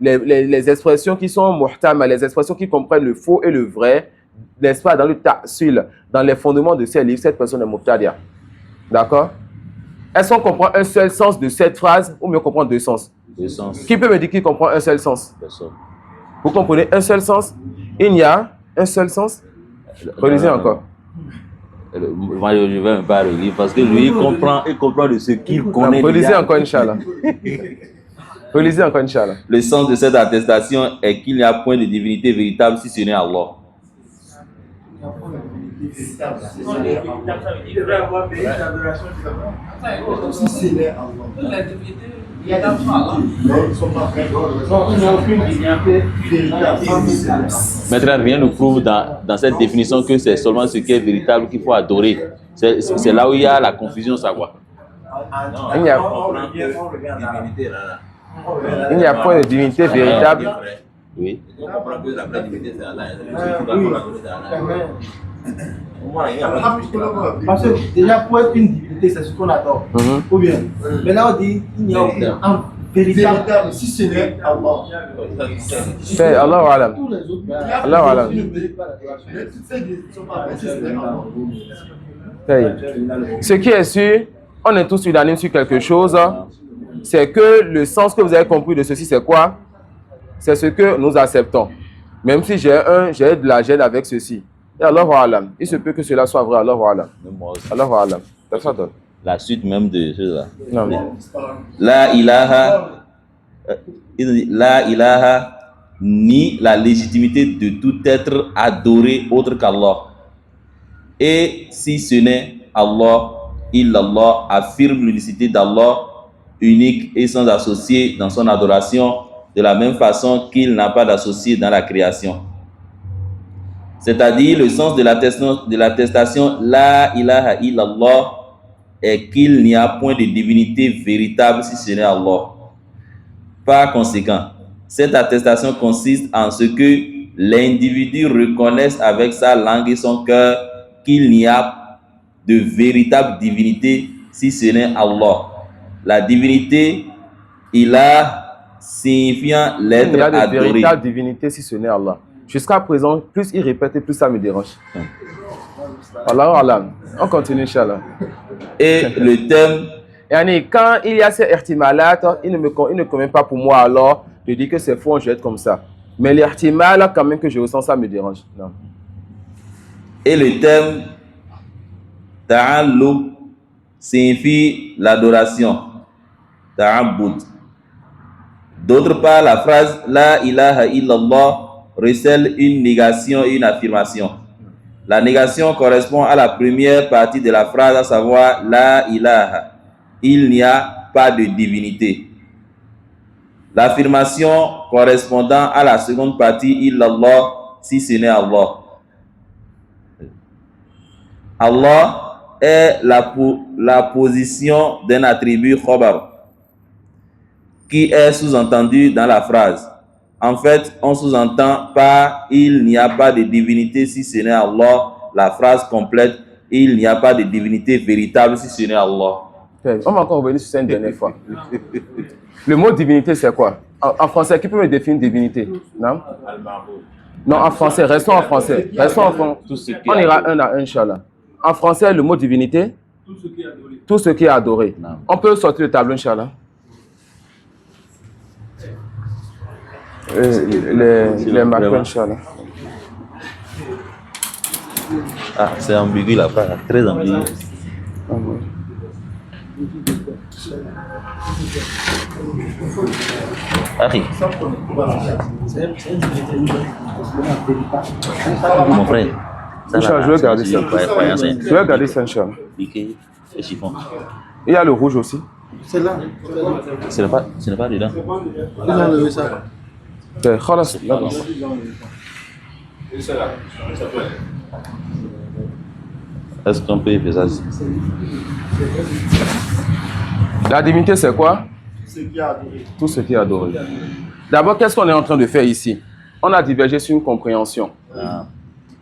les expressions qui sont muhtamal, les expressions qui comprennent le faux et le vrai, n'est-ce pas, dans le ta'sil, dans les fondements de ces livres, cette personne est mubtadia. D'accord? Est-ce qu'on comprend un seul sens de cette phrase ou mieux comprendre deux sens? Deux sens. Qui peut me dire qu'il comprend un seul sens? Personne. Vous comprenez un seul sens? Il y a un seul sens? Relisez encore. Moi, je ne vais même pas relire parce que lui, il comprend de ce qu'il connaît. Relisez déjà. encore, Inch'Allah. Relisez encore, Inch'Allah. Le sens de cette attestation est qu'il n'y a point de divinité véritable si ce n'est Allah. Il devrait avoir mérite d'adoration. Si c'est Allah. La divinité Il y a des divinités, mais ils ne sont pas vraiment. Non, ils n'ont aucune divinité véritable. Maintenant, rien ne prouve dans cette définition que c'est seulement ce qui est véritable qu'il faut adorer. C'est là où il y a la confusion, ça quoi. Il n'y a, il n'y a point de divinité véritable. Oui. Parce que déjà, pour être une divinité, c'est ce qu'on adore. Ou bien, mais là, on dit il n'y a aucun véritable. Véritable, si ce n'est Allah. C'est Allah alam. Tous les autres, Allah alam. mais toutes ces ne sont pas vraies, si ce n'est Allah. Ce qui est sûr, on est tous unanimes sur quelque chose, c'est que le sens que vous avez compris de ceci, c'est quoi? C'est ce que nous acceptons. Même si j'ai de la gêne avec ceci. Et Allah alam. Il se peut que cela soit vrai, Allah alam. Allah alam. La suite même de cela. Non. La ilaha, ni la légitimité de tout être adoré autre qu'Allah. Et si ce n'est Allah, illallah, affirme l'unicité d'Allah, unique et sans associé dans son adoration, de la même façon qu'il n'a pas d'associé dans la création. C'est-à-dire, le sens de l'attestation La ilaha illallah est qu'il n'y a point de divinité véritable si ce n'est Allah. Par conséquent, cette attestation consiste en ce que l'individu reconnaisse avec sa langue et son cœur qu'il n'y a de véritable divinité si ce n'est Allah. La divinité, ilah, signifiant l'être Il y a de adoré. véritable divinité si ce n'est Allah. Jusqu'à présent, plus il répète, plus ça me dérange. Allah alam. On continue, Inch'Allah. Et le thème, Yani, quand il y a ces ihtimalat, il ne convient pas pour moi alors de dire que c'est faux, je vais être comme ça. Mais l'ihtimal, quand même que je ressens, ça me dérange. Non. et le thème Ta'alluq signifie l'adoration. Ta'abbud. D'autre part, la phrase La ilaha illallah recèle une négation et une affirmation. La négation correspond à la première partie de la phrase, à savoir La ilaha. Il n'y a pas de divinité. L'affirmation correspondant à la seconde partie, illallah, si ce n'est Allah. Allah est la position d'un attribut khobar qui est sous-entendu dans la phrase. En fait, on sous-entend par il n'y a pas de divinité si ce n'est Allah. La phrase complète il n'y a pas de divinité véritable si ce n'est Allah. On va encore revenir sur ça une dernière fois. Le mot divinité, c'est quoi? En français, qui peut me définir divinité? Non? Non, en français, restons en français. Restons en français. On ira un à un, Inch'Allah. En français, le mot divinité? Tout ce qui est adoré. Non. On peut sortir le tableau, Inch'Allah. Les marqueurs, Inch'Allah. Ah, c'est ambigu la phrase, très ambigu. Harry. Mon frère. Inch'Allah, je vais garder ça. Je vais garder ça, Inch'Allah. Piqué et chiffon. Il y a le rouge aussi. C'est là. Ce n'est pas dedans. Ils ont levé ça. Khalas, d'accord. Est-ce qu'on peut faire ça? La divinité, c'est quoi? Ce qui a adoré. Tout ce qui est adoré. D'abord, qu'est-ce qu'on est en train de faire ici? On a divergé sur une compréhension. Ah.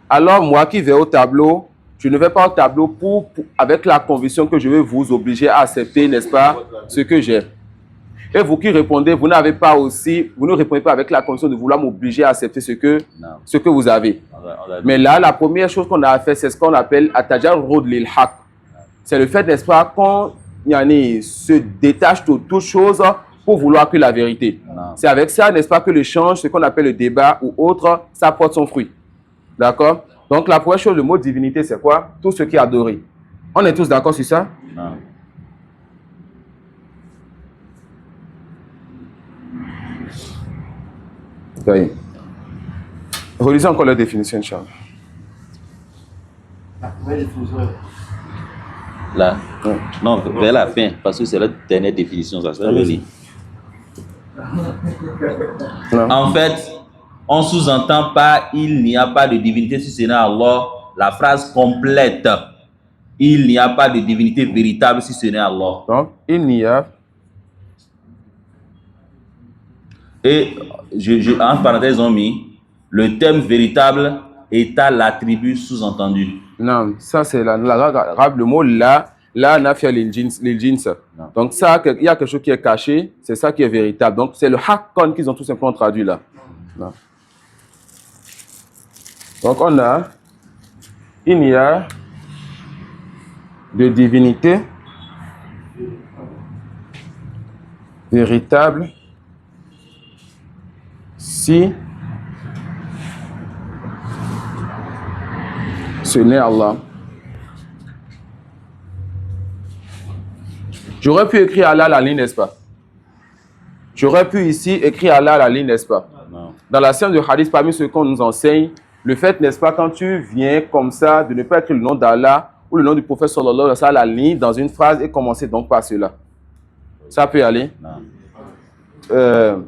Alors, moi qui vais au tableau, je ne vais pas au tableau avec la conviction que je vais vous obliger à accepter, n'est-ce pas, ce que j'ai. Et vous qui répondez, vous ne répondez pas avec la condition de vouloir m'obliger à accepter ce que vous avez. Mais là, la première chose qu'on a à faire, c'est ce qu'on appelle Atajarrud lil haq. C'est le fait, n'est-ce pas, qu'on se détache de toute chose pour vouloir que la vérité. C'est avec ça, n'est-ce pas, que l'échange, ce qu'on appelle le débat ou autre, ça porte son fruit. D'accord? Donc, la première chose, le mot divinité, c'est quoi? Tout ce qui est adoré. On est tous d'accord sur ça? Non. Oui. Relisons encore la définition, Inch'Allah. La première définition est Là. Non, vers la fin, parce que c'est la dernière définition, ça se relit. Non. En fait, on sous-entend pas il n'y a pas de divinité si ce n'est Allah. La phrase complète, il n'y a pas de divinité véritable si ce n'est Allah. Donc, il n'y a Et en parenthèse, on mis le terme véritable est à l'attribut sous-entendu. non, ça c'est l'arabe, le mot la nafia lil jins. Donc ça, il y a quelque chose qui est caché, c'est ça qui est véritable. Donc c'est le haqqan qu'ils ont tout simplement traduit là. Non. Donc on a, il n'y a de divinité véritable si ce n'est Allah. J'aurais pu écrire Allah à la ligne, n'est-ce pas? J'aurais pu ici écrire Allah à la ligne, n'est-ce pas? Non. Dans la science du hadith, parmi ce qu'on nous enseigne, le fait, n'est-ce pas, quand tu viens comme ça, de ne pas écrire le nom d'Allah ou le nom du prophète sallallahu alayhi wa sallam à la ligne dans une phrase et commencer donc par cela. Ça peut aller? Non.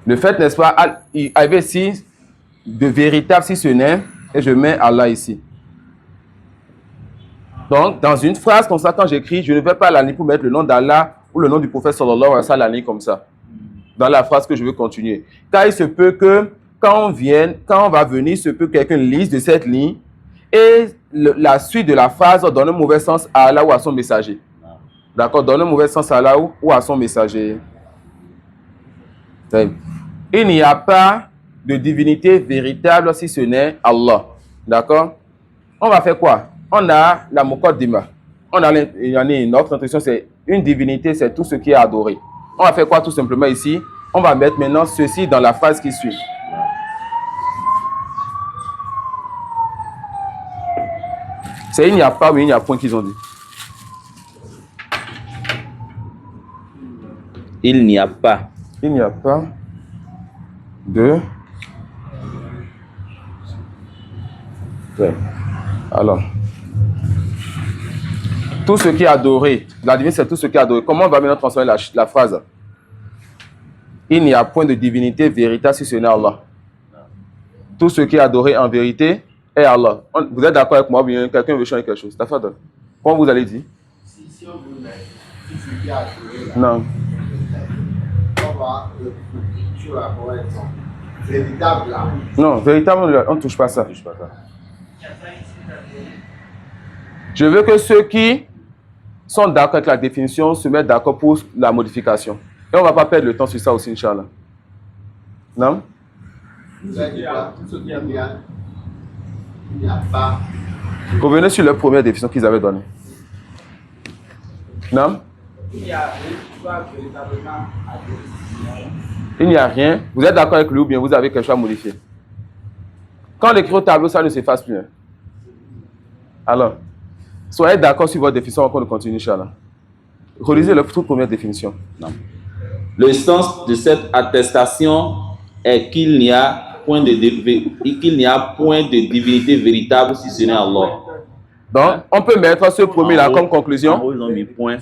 Le fait, n'est-ce pas, il avait ici de véritable si ce n'est, et je mets Allah ici. Donc, dans une phrase comme ça, quand j'écris, je ne vais pas à la ligne pour mettre le nom d'Allah ou le nom du prophète sallallahu alayhi wa sallam à la ligne comme ça. Dans la phrase que je veux continuer. Car il se peut que, quand on va venir, il se peut que quelqu'un lise de cette ligne et la suite de la phrase donne un mauvais sens à Allah ou à son messager. D'accord? Donne un mauvais sens à Allah ou à son messager. Il n'y a pas de divinité véritable si ce n'est Allah. D'accord? On va faire quoi? On a la Muqaddima. Il y en a une autre introduction, c'est une divinité, c'est tout ce qui est adoré. On va faire quoi tout simplement ici? On va mettre maintenant ceci dans la phrase qui suit. C'est il n'y a pas, mais il n'y a point qu'ils ont dit. Il n'y a pas. Il n'y a pas de... Ouais. Alors, tout ce qui est adoré, la divinité c'est tout ce qui est adoré. Comment on va maintenant transformer la phrase? Il n'y a point de divinité véritable si ce n'est Allah. Tout ce qui est adoré en vérité est Allah. Vous êtes d'accord avec moi ou bien quelqu'un veut changer quelque chose? Comment vous allez dire? Si on veut mettre tout ce qui est adoré là, Non. on va sur la correction. Véritable là. Non, véritablement, on ne touche pas ça. Je veux que ceux qui sont d'accord avec la définition se mettent d'accord pour la modification. Et on ne va pas perdre le temps sur ça aussi, Inch'Allah. Non? Il n'y a pas. Revenez sur la première définition qu'ils avaient donnée. Non? Il y a pas véritablement adoré. Il n'y a rien. Vous êtes d'accord avec lui ou bien vous avez quelque chose à modifier? Quand on écrit au tableau, ça ne s'efface plus. Hein? Alors, soyez d'accord sur votre définition avant qu'on continue, Inch'Allah. Relisez la toute première définition. Non. Le sens de cette attestation est qu'il n'y a point de divinité véritable si ce n'est Allah. Donc, on peut mettre ce premier là comme conclusion. En haut, ils ont mis point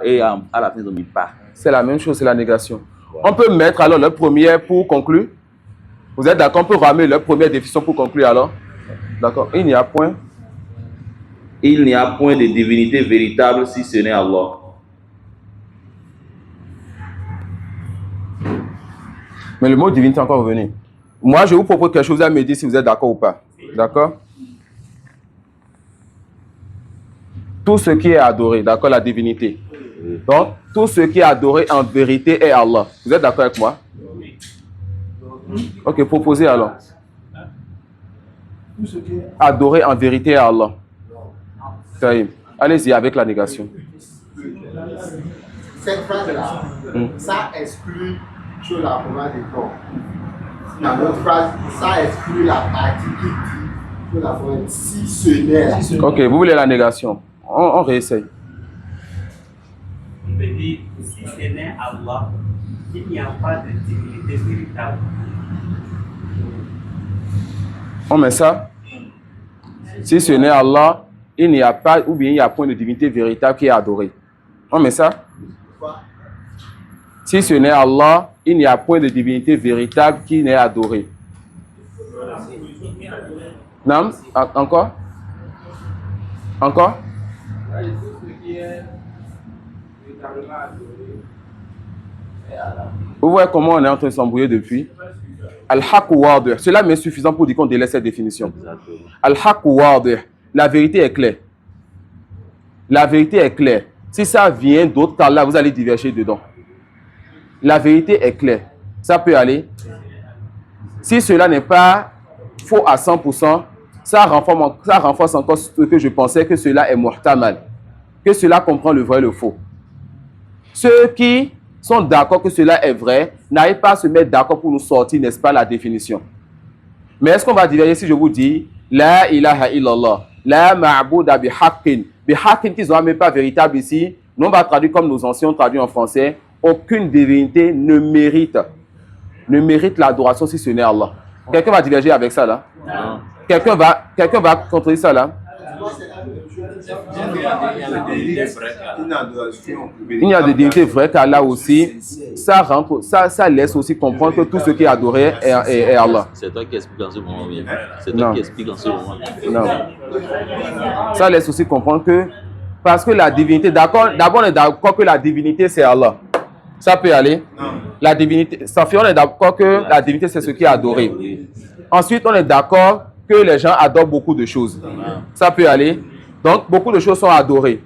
et à la fin, ils ont mis pas. C'est la même chose, c'est la négation. On peut mettre alors le premier pour conclure. Vous êtes d'accord? On peut ramener la première définition pour conclure alors. D'accord. Il n'y a point. Il n'y a point de divinité véritable si ce n'est Allah. Mais le mot divinité est encore revenu. Moi, je vous propose quelque chose à me dire si vous êtes d'accord ou pas. D'accord? Tout ce qui est adoré, d'accord, la divinité. Donc, tout ce qui est adoré en vérité est Allah. Vous êtes d'accord avec moi? Ok, proposez alors. Tout ce qui est Adoré en vérité est Allah. Allez-y avec la négation. Cette phrase-là, ça exclut sur la première des corps. Dans l'autre phrase, ça exclut la partie qui dit sur la première, si ce n'est. Ok, vous voulez la négation. On réessaye. On peut dire, si ce n'est Allah, il n'y a pas de divinité véritable. On met ça. Si ce n'est Allah, il n'y a pas, ou bien il y a point de divinité véritable qui est adoré. On met ça. Si ce n'est Allah, il n'y a point de divinité véritable qui n'est adorée. Non? Encore? Encore? Vous voyez comment on est en train de s'embrouiller depuis? Al-Haq Wadih. Cela m'est suffisant pour dire qu'on délaisse cette définition. Al-Haq Wadih. La vérité est claire. La vérité est claire. Si ça vient d'autres qu'Allah, vous allez diverger dedans. La vérité est claire. Ça peut aller. Si cela n'est pas faux à 100%, ça renforce encore ce que je pensais que cela est muhtamal. Que cela comprend le vrai et le faux. Ceux qui sont d'accord que cela est vrai n'arrivent pas à se mettre d'accord pour nous sortir, n'est-ce pas, la définition. Mais est-ce qu'on va diverger si je vous dis La ilaha illallah, la ma'bouda bihaqqin. Bihaqqin qui ne sera même pas véritable ici. Nous on va traduire comme nos anciens ont traduit en français. Aucune divinité ne mérite l'adoration si ce n'est Allah. Quelqu'un va diverger avec ça là? Quelqu'un va contredire ça là? Il y a des divinités vraies qu'Allah aussi, ça laisse aussi comprendre que tout ce qui est adoré est Allah. C'est toi qui expliques en ce moment bien. C'est toi qui expliques en ce moment. Non. Ça laisse aussi comprendre que, parce que la divinité, d'abord on est d'accord que la divinité c'est Allah. Ça peut aller. La divinité, ça fait on est d'accord que la divinité c'est ce qui est adoré. Ensuite on est d'accord que les gens adorent beaucoup de choses. Ça peut aller. Donc, beaucoup de choses sont adorées.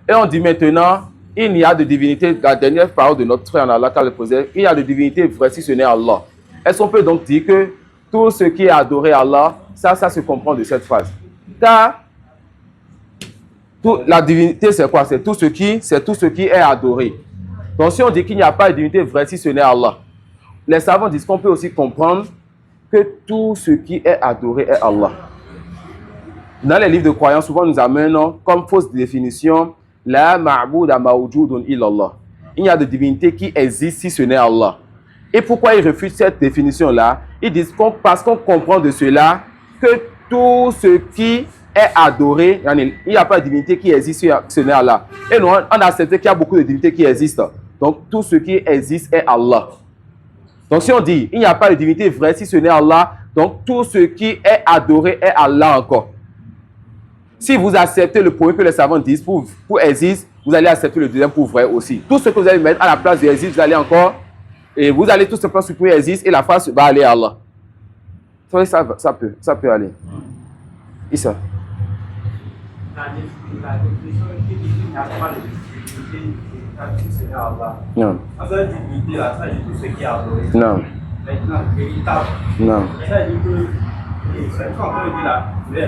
Et on dit maintenant, il n'y a de divinité, la dernière parole de notre frère en Allah, quand il posait, il y a de divinité vraie si ce n'est Allah. Est-ce qu'on peut donc dire que tout ce qui est adoré à Allah, ça se comprend de cette phrase? Car la divinité, c'est quoi? C'est tout ce qui est adoré. Donc, si on dit qu'il n'y a pas de divinité vraie si ce n'est Allah, les savants disent qu'on peut aussi comprendre que tout ce qui est adoré est Allah. Dans les livres de croyance, souvent nous amenons comme fausse définition la ma'bouda mawjoudun illallah. Il y a de divinités qui existent si ce n'est Allah. Et pourquoi ils refusent cette définition-là? Ils disent parce qu'on comprend de cela que tout ce qui est adoré, il n'y a pas de divinité qui existe si ce n'est Allah. Et nous, on a accepté qu'il y a beaucoup de divinités qui existent. Donc tout ce qui existe est Allah. Donc si on dit il n'y a pas de divinité vraie si ce n'est Allah, donc tout ce qui est adoré est Allah encore. Si vous acceptez le premier que les savants disent pour existe, vous allez accepter le deuxième pour vrai aussi. Tout ce que vous allez mettre à la place de existe, vous allez encore, et vous allez tout simplement supprimer existe et la phrase va aller à Allah. Ça peut aller. Issa. La définition qui dit qu'il n'y a pas de divinité, c'est Allah. Non. Dans cette divinité là, ça dit tout ce qui est adoré. Non. Maintenant, véritable. Non. Ça dit que c'est quand on dit là, les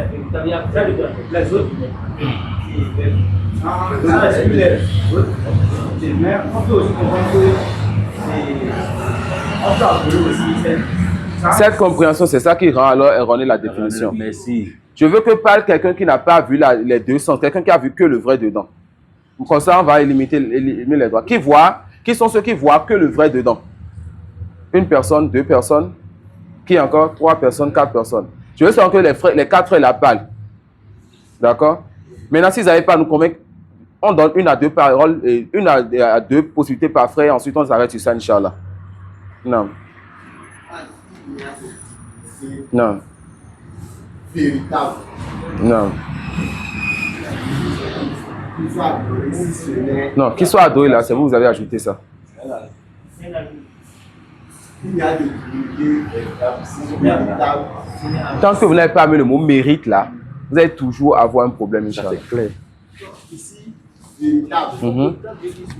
autres, on peut aussi comprendre que on peut appeler aussi cette compréhension, c'est ça qui rend alors erronée la définition. Merci. Je veux que parle quelqu'un qui n'a pas vu les deux sens, quelqu'un qui a vu que le vrai dedans. Comme ça, on va éliminer les droits. Qui sont ceux qui voient que le vrai dedans? Une personne, deux personnes, qui encore? Trois personnes, quatre personnes. Je veux savoir que les quatre frères la parlent. D'accord? Maintenant, s'ils n'arrivent pas à nous convaincre, on donne une à deux paroles, une à deux possibilités par frère, ensuite on s'arrête sur ça, Inch'Allah. Non. Non. Véritable. Non. Qu'il soit adoré si ce n'est. Non, qu'il soit adoré là, c'est vous avez ajouté ça. Il y a des divinités véritables. Tant que vous n'avez pas mis le mot mérite là, vous allez toujours avoir un problème, Inch'Allah. C'est clair. Ici, véritable.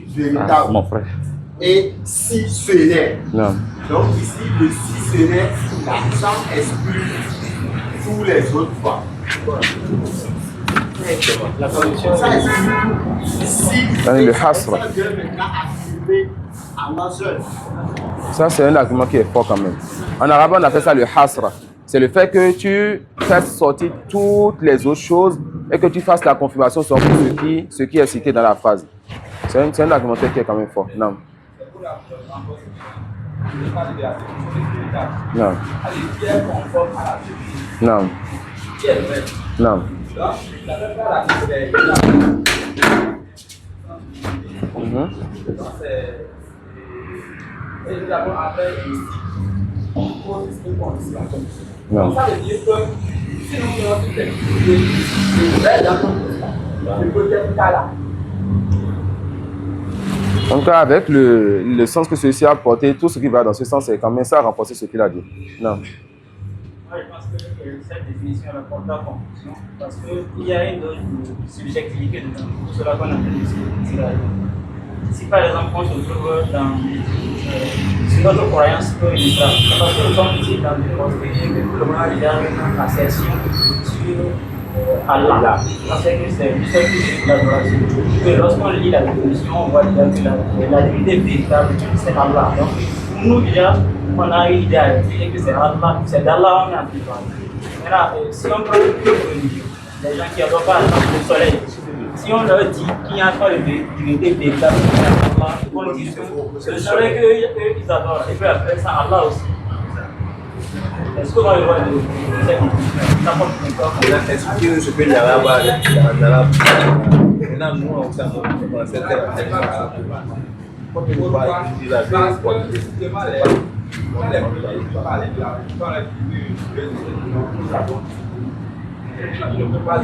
Véritable. Ah, mon frère. Et si ce n'est. Non. Donc ici, le si ce n'est, ça exclut tous les autres fois. la traduction. Ça exclut tout. Si Le hasra. ça vient maintenant affirmer Allah seul. Ça, c'est un argument qui est fort quand même. En arabe, on appelle ça le hasra. C'est le fait que tu fasses sortir toutes les autres choses et que tu fasses la confirmation sur ce qui est cité dans la phrase. C'est un argumentaire qui est quand même fort. Non. Non. Non. Non. Et d'abord, après, on pose ce qu'on dit la commission. Non. Donc, ça veut dire que si nous faisons toutes les activités, le peut-être pas là. En tout cas, avec le sens que celui-ci a apporté, tout ce qui va dans ce sens, c'est quand même ça à renforcer ce qu'il a dit. Non. Moi, je pense que cette définition porte à confusion parce qu'il y a une dose de subjectivité dedans. Tout cela qu'on appelle le subjectivité. Si par exemple on se trouve sur notre croyance que l'islam, parce que nous sommes ici dans une mosquée et que tout le monde a déjà une assertion sur Allah. Parce que c'est le seul qui est l'adoration. Que lorsqu'on lit la définition, on voit déjà que la divinité véritable, c'est Allah. Donc, pour nous déjà, on a une idée arrêtée que c'est Allah, c'est d'Allah on est en train. Maintenant, si on prend une religion, les gens qui n'adorent pas le soleil, si on leur dit qu'il n'y a pas de divinité véritable, on leur dit que le soleil qu'ils adorent, et puis après ça, Allah aussi. Est-ce qu'on va le voir de cette On a expliqué ce que l'arabe a en arabe. Maintenant, nous, on s'en va cette comme on va utiliser la Je ne peux pas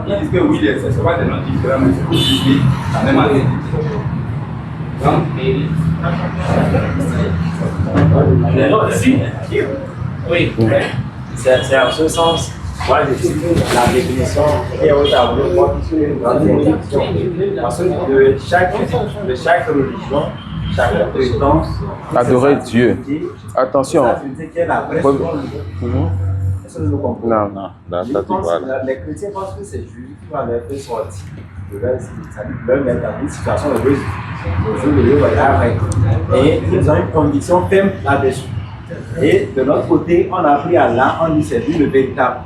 ils disent que oui, c'est souvent des noms différents, mais c'est pour justifier la même année. Oui, c'est en ce sens. Moi, je suis la définition qui est au tableau, moi qui suis une grande définition. Parce que de chaque religion, chaque prétence, Adorer Dieu. Attention. qui est la vraie selon lui. Est-ce que nous comprenons? Non. Les chrétiens pensent que c'est Jésus qui va les faire sortir de leur mettre dans une situation heureuse. Et ils ont une conviction ferme là-dessus. Et de l'autre côté, on a pris Allah, on dit c'est lui le véritable.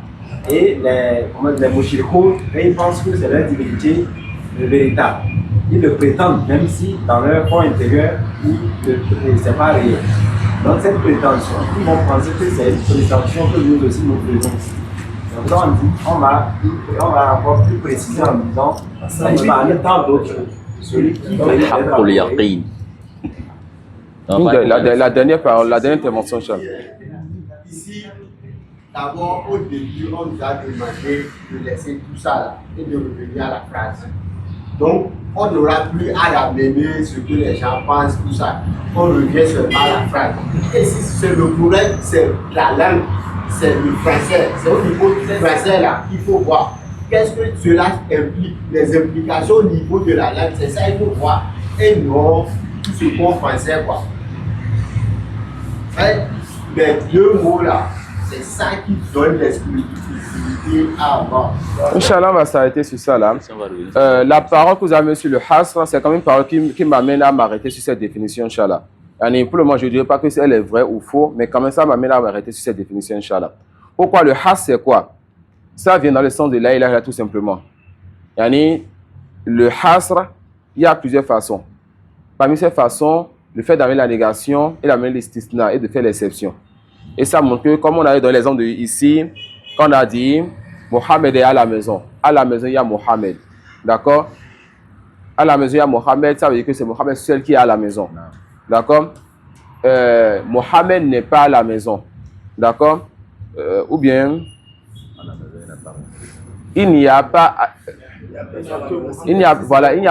Et les Moshirikos, ils pensent que c'est leur divinité le véritable. Ils le prétendent, même si dans leur fond intérieur, c'est pas réel. Donc cette prétention, ils vont penser que c'est une prétention que nous aussi nous faisons. Donc là, on dit, on va encore plus préciser en disant, ça y parle tant d'autres choses. Celui qui veut La dernière parole, la dernière intervention, Charles. Ici, d'abord, au début, on nous a demandé de laisser tout ça là et de revenir à la phrase. Donc, on n'aura plus à ramener ce que les gens pensent, tout ça. On revient seulement à la phrase. Et si c'est le problème, c'est la langue, c'est le français. C'est au niveau du français là qu'il faut voir. Qu'est-ce que cela implique, les implications au niveau de la langue, c'est ça qu'il faut voir. Et non, tout ce qu'on pensait, quoi. Les deux mots là, c'est ça qui donne l'exclusivité à avoir. Inch'Allah, on va s'arrêter sur ça là. La parole que vous avez sur le hasr, c'est quand même une parole qui m'amène à m'arrêter sur cette définition, Inch'Allah. Pour le moment, je ne dirais pas que elle est vraie ou faux, mais quand même ça m'amène à m'arrêter sur cette définition, Inch'Allah. Pourquoi le hasr, c'est quoi? Ça vient dans le sens de la ilaha tout simplement. Le hasr, il y a plusieurs façons. Parmi ces façons, le fait d'amener la négation et d'amener l'istisna et de faire l'exception. Et ça montre que, comme on a eu dans l'exemple ici, quand on a dit Mohamed est à la maison. À la maison, il y a Mohamed. D'accord? À la maison, il y a Mohamed. Ça veut dire que c'est Mohamed seul qui est à la maison. D'accord? Mohamed n'est pas à la maison. D'accord? Ou bien, il n'y a pas. Il n'y a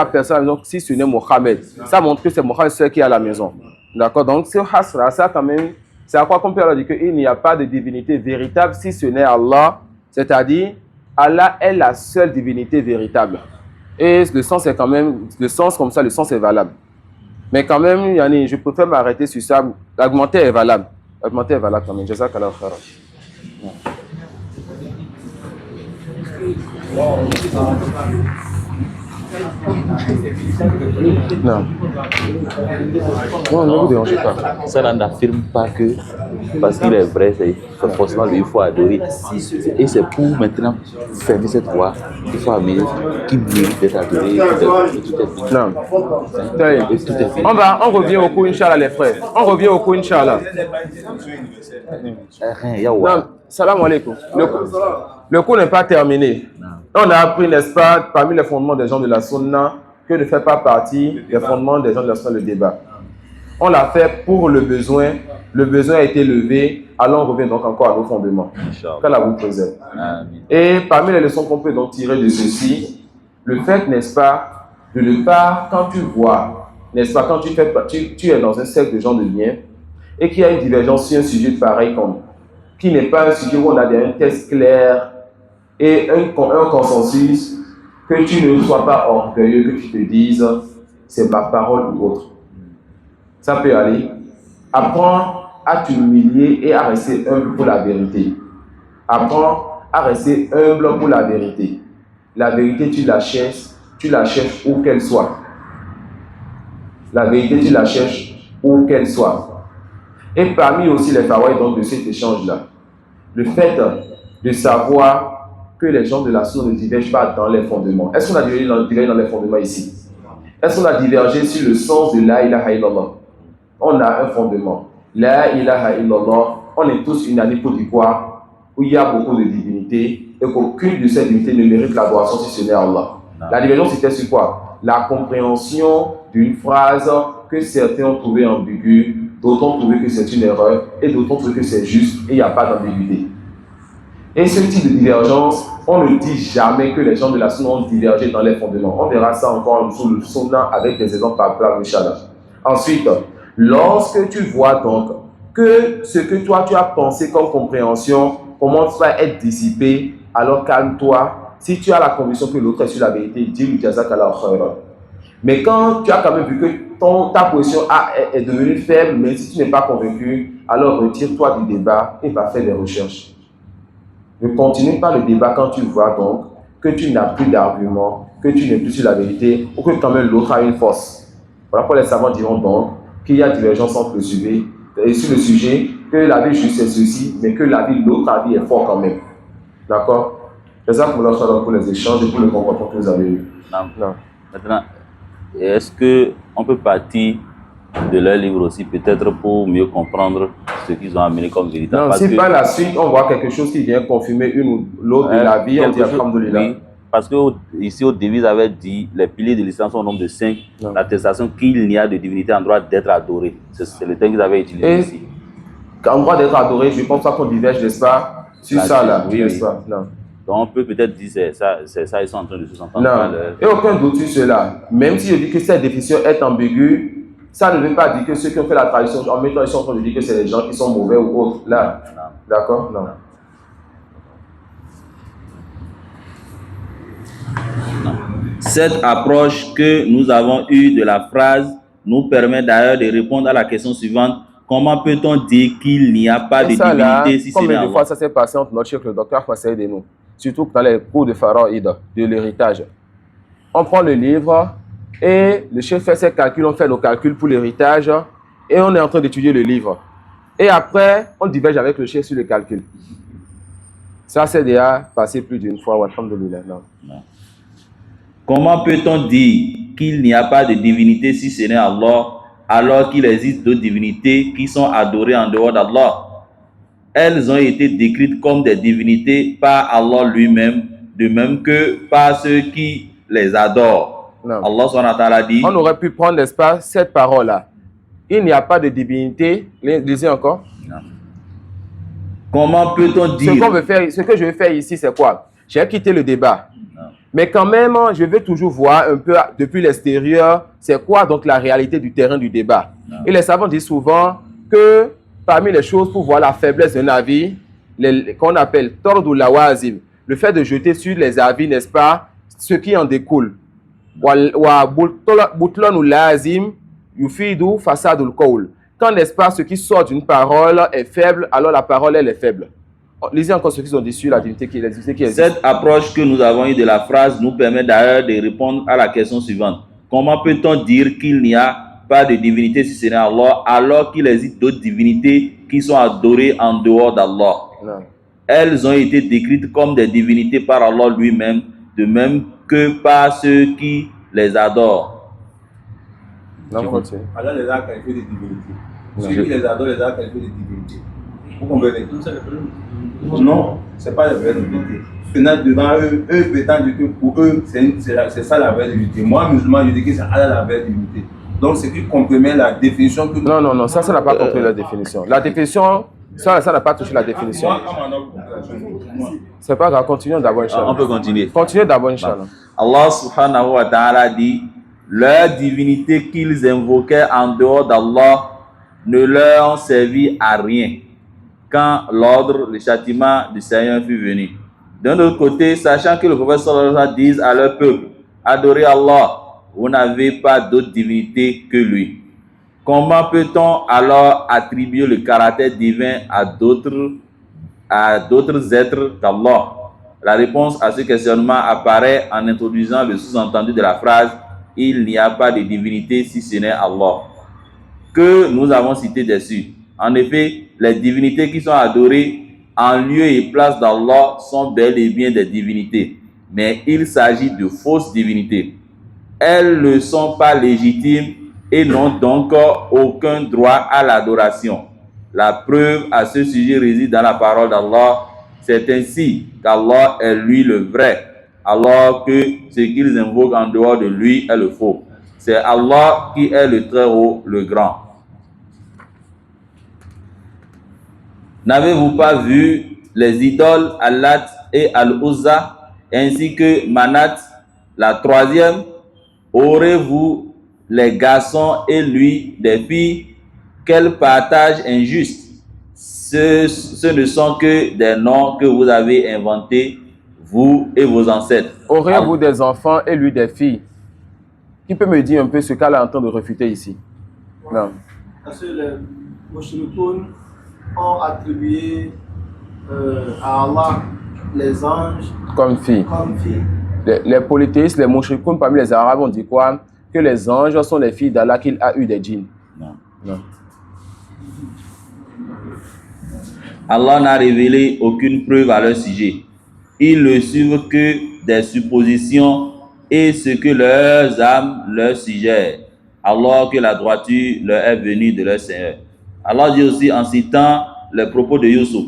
personne donc, si ce n'est Mohamed. Ça montre que c'est Mohamed seul qui est à la maison. D'accord? Donc, ce hasra, ça quand même, c'est à quoi qu'on peut leur dire qu'il n'y a pas de divinité véritable si ce n'est Allah. C'est-à-dire, Allah est la seule divinité véritable. Et le sens est quand même, le sens comme ça, le sens est valable. Mais quand même, je préfère m'arrêter sur ça. L'argumentaire est valable. L'argumentaire est valable quand même. Jazakallah khairan. Non. Non, ne vous dérangez pas. Ça n'affirme pas que parce qu'il est vrai, c'est forcément lui, il faut adorer. Et c'est pour maintenant fermer cette voie, il faut amener qui mérite d'être adoré. Non. On revient au coup, Inch'Allah, les frères. On revient au coup, Inch'Allah. Non, salam alaikum. Le cours n'est pas terminé. On a appris, n'est-ce pas, parmi les fondements des gens de la Sunna, que ne fait pas partie des fondements des gens de la sunna, le débat. On l'a fait pour le besoin a été levé, alors on revient donc encore à nos fondements. Qu'Allah vous préserve. Et parmi les leçons qu'on peut donc tirer de ceci, le fait, n'est-ce pas, de ne pas, quand tu vois, n'est-ce pas, quand tu es dans un cercle de gens de bien, et qu'il y a une divergence sur un sujet pareil qui n'est pas un sujet où on a un test clair et un consensus, que tu ne sois pas orgueilleux, que tu te dises c'est ma parole ou autre. Ça peut aller. Apprends à t'humilier et à rester humble pour la vérité. Apprends à rester humble pour la vérité. La vérité, tu la cherches où qu'elle soit. La vérité, tu la cherches où qu'elle soit. Et parmi aussi les fawaïd donc de cet échange-là, le fait de savoir que les gens de la sunna ne divergent pas dans les fondements. Est-ce qu'on a divergé dans les fondements ici? Est-ce qu'on a divergé sur le sens de la ilaha illallah? On a un fondement. La ilaha illallah, on est tous unanimes pour dire quoi? Où il y a beaucoup de divinités et qu'aucune de ces divinités ne mérite l'adoration si ce n'est Allah. La divergence c'était sur quoi? La compréhension d'une phrase que certains ont trouvée ambiguë, d'autres ont trouvé que c'est une erreur et d'autres ont trouvé que c'est juste et il n'y a pas d'ambiguïté. Et ce type de divergence, on ne dit jamais que les gens de la sunna ont divergé dans les fondements. On verra ça encore sous le sunna avec des exemples par exemple, Inch'Allah. Ensuite, lorsque tu vois donc que ce que toi tu as pensé comme compréhension commence à être dissipé, alors calme-toi. Si tu as la conviction que l'autre est sur la vérité, dis-lui jazakallah khairan. Mais quand tu as quand même vu que ta position est devenue faible, mais si tu n'es pas convaincu, alors retire-toi du débat et va faire des recherches. Ne continue pas le débat quand tu vois donc que tu n'as plus d'arguments, que tu n'es plus sur la vérité ou que quand même l'autre a une force. Voilà pourquoi les savants diront donc qu'il y a divergence entre le sujet et sur le sujet, que l'avis juste c'est ceci, mais que l'autre avis est fort quand même. D'accord? C'est ça pour les échanges et pour le comportement que vous avez eu. Non. Maintenant, est-ce qu'on peut partir de leur livre aussi, peut-être pour mieux comprendre ce qu'ils ont amené comme vérité? Non, si par la suite on voit quelque chose qui vient confirmer une ou l'autre de la vie, on dit alhamdoulilah. Oui, parce que ici au début, ils avaient dit les piliers de l'islam sont au nombre de 5, l'attestation qu'il n'y a de divinité en droit d'être adoré. C'est le terme qu'ils avaient utilisé ici. En droit d'être adoré, je pense pas qu'on diverge, n'est-ce pas, sur ça là, oui, n'est-ce pas? Non. Donc on peut peut-être dire c'est ça, ils sont en train de se s'entendre. Non, et aucun doute sur cela. Même si je dis que cette définition est ambiguë, ça ne veut pas dire que ceux qui ont fait la tradition, en même temps, ils sont en train de dire que c'est les gens qui sont mauvais ou autres. Là, d'accord? Non. Cette approche que nous avons eue de la phrase nous permet d'ailleurs de répondre à la question suivante. Comment peut-on dire qu'il n'y a pas de divinité si c'est Allah? Combien de fois ça s'est passé entre notre chef, le docteur Fassaïd et nous? Surtout dans les cours de Faraïd, de l'héritage. On prend le livre et le chef fait ses calculs, on fait nos calculs pour l'héritage et on est en train d'étudier le livre. Et après, on diverge avec le chef sur le calcul. Ça s'est déjà passé plus d'une fois, alhamdoulilah. Non. Comment peut-on dire qu'il n'y a pas de divinité si ce n'est Allah, alors qu'il existe d'autres divinités qui sont adorées en dehors d'Allah? Elles ont été décrites comme des divinités par Allah lui-même, de même que par ceux qui les adorent. Non. Allah SWT dit... On aurait pu prendre, n'est-ce pas, cette parole-là. Il n'y a pas de divinité. Lisez encore. Non. Comment peut-on dire... Ce que je vais faire ici, c'est quoi? J'ai quitté le débat. Non. Mais quand même, je vais toujours voir un peu depuis l'extérieur, c'est quoi donc la réalité du terrain du débat. Non. Et les savants disent souvent que parmi les choses pour voir la faiblesse d'un avis, qu'on appelle tord ou lawazim, le fait de jeter sur les avis, n'est-ce pas, ce qui en découle. Butlon ou lazim, yufidu fasadul qawl. Quand, n'est-ce pas, ce qui sort d'une parole est faible, alors la parole, elle est faible. Lisez encore ce qu'ils ont dit sur la divinité qui existe. Cette approche que nous avons eue de la phrase nous permet d'ailleurs de répondre à la question suivante. Comment peut-on dire qu'il n'y a pas de divinité si ce n'est Allah, alors qu'il existe d'autres divinités qui sont adorées en dehors d'Allah? Elles ont été décrites comme des divinités par Allah lui-même, de même que par ceux qui les adorent. Allah les a qualifiés de divinités. Ceux qui les adorent les a qualifiés de divinités. Vous comprenez? Non, ce n'est pas la vraie divinité. Maintenant, devant eux, eux prétendent que pour eux, c'est ça la vraie divinité. Moi, musulman, je dis que c'est Allah la vraie divinité. Donc, c'est qui compromet la définition que... Non, non, non, ça n'a pas compris la définition. La définition, ça n'a pas touché la définition. C'est pas grave, continuons d'abord, Inch'Allah. On peut continuer. Continuez d'abord, Inch'Allah. Allah subhanahu wa ta'ala dit, leur divinité qu'ils invoquaient en dehors d'Allah ne leur ont servi à rien quand l'ordre, le châtiment du Seigneur fut venu. D'un autre côté, sachant que le prophète sallallahu alayhi wa sallam dise à leur peuple, adorez Allah, vous n'avez pas d'autre divinité que lui. Comment peut-on alors attribuer le caractère divin à d'autres êtres qu'Allah? La réponse à ce questionnement apparaît en introduisant le sous-entendu de la phrase « Il n'y a pas de divinité si ce n'est Allah » que nous avons cité dessus. En effet, les divinités qui sont adorées en lieu et place d'Allah sont bel et bien des divinités, mais il s'agit de fausses divinités. Elles ne sont pas légitimes et n'ont donc aucun droit à l'adoration. La preuve à ce sujet réside dans la parole d'Allah. C'est ainsi qu'Allah est lui le vrai, alors que ce qu'ils invoquent en dehors de lui est le faux. C'est Allah qui est le très haut, le grand. N'avez-vous pas vu les idoles Allat et Al-Uzza, ainsi que Manat, la troisième? Aurez-vous les garçons et lui des filles? Quel partage injuste! Ce ne sont que des noms que vous avez inventés, vous et vos ancêtres. Aurez-vous des enfants et lui des filles? Qui peut me dire un peu ce qu'elle est en train de réfuter ici? Non. Parce que les Moshrikoun ont attribué à Allah les anges comme filles. Les polythéistes, les mouchrikoun parmi les Arabes ont dit quoi? Que les anges sont les filles d'Allah, qu'il a eu des djinns. Non. Non. Allah n'a révélé aucune preuve à leur sujet. Ils ne suivent que des suppositions et ce que leurs âmes leur suggèrent, alors que la droiture leur est venue de leur Seigneur. Allah dit aussi en citant les propos de Youssouf,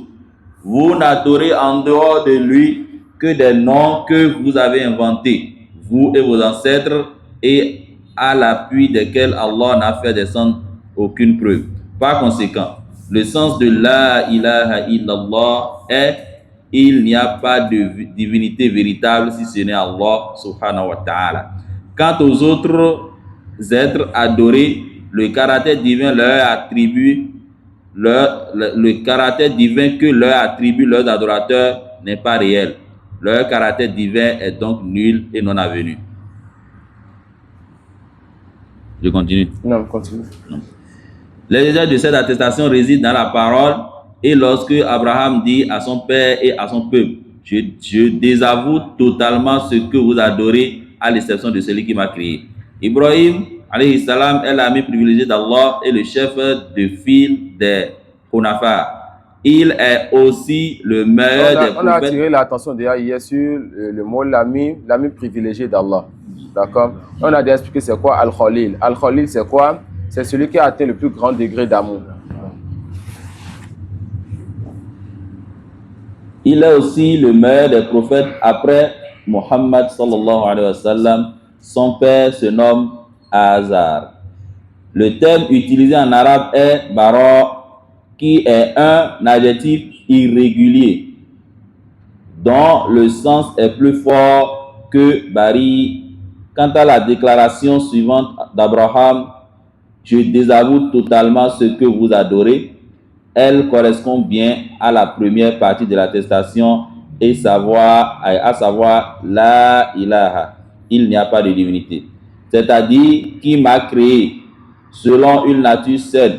vous n'adorez en dehors de lui que des noms que vous avez inventés, vous et vos ancêtres, et à l'appui desquels Allah n'a fait descendre aucune preuve. Par conséquent, le sens de la ilaha illallah est il n'y a pas de divinité véritable si ce n'est Allah subhanahu wa ta'ala. Quant aux autres êtres adorés, le caractère divin leur attribue le caractère divin que leur attribuent leurs adorateurs n'est pas réel. Leur caractère divin est donc nul et non avenu. Je continue. Non, continue. Non. Les usages de cette attestation résident dans la parole et lorsque Abraham dit à son père et à son peuple, je désavoue totalement ce que vous adorez à l'exception de celui qui m'a créé. Ibrahim alayhi salam est l'ami privilégié d'Allah et le chef de file des Hunafa. Il est aussi le meilleur des prophètes. On a attiré l'attention déjà hier sur le mot l'ami privilégié d'Allah. D'accord? On a déjà expliqué c'est quoi Al-Khalil. Al-Khalil c'est quoi? C'est celui qui a atteint le plus grand degré d'amour. Il est aussi le meilleur des prophètes après Muhammad sallallahu alayhi wa sallam. Son père se nomme Azar. Le terme utilisé en arabe est bara, qui est un adjectif irrégulier, dont le sens est plus fort que bari. Quant à la déclaration suivante d'Abraham, je désavoue totalement ce que vous adorez, elle correspond bien à la première partie de l'attestation à savoir la ilaha, il n'y a pas de divinité, c'est-à-dire qui m'a créé selon une nature saine.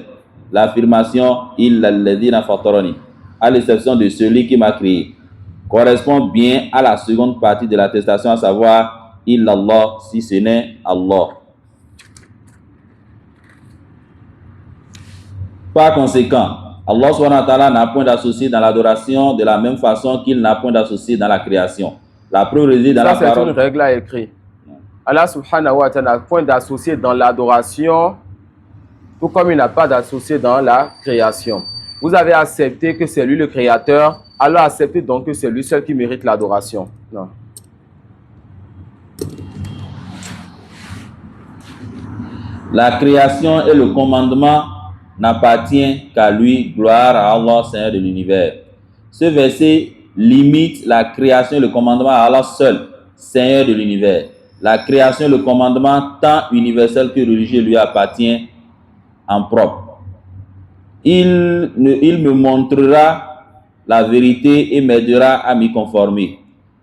L'affirmation illa alladhina fatarani, à l'exception de celui qui m'a créé, correspond bien à la seconde partie de l'attestation, à savoir illallah, si ce n'est Allah. Par conséquent, Allah subhanahu wa ta'ala n'a point d'associé dans l'adoration de la même façon qu'il n'a point d'associé dans la création. La preuve réside dans la parole. Ça, c'est une règle à écrire. Allah subhanahu wa ta'ala n'a point d'associé dans l'adoration, tout comme il n'a pas d'associé dans la création. vous avez accepté que c'est lui le créateur, alors acceptez donc que c'est lui seul qui mérite l'adoration. Non. La création et le commandement n'appartient qu'à lui, gloire à Allah, Seigneur de l'univers. Ce verset limite la création et le commandement à Allah seul, Seigneur de l'univers. La création et le commandement, tant universel que religieux, lui appartient en propre. Il me montrera la vérité et m'aidera à m'y conformer.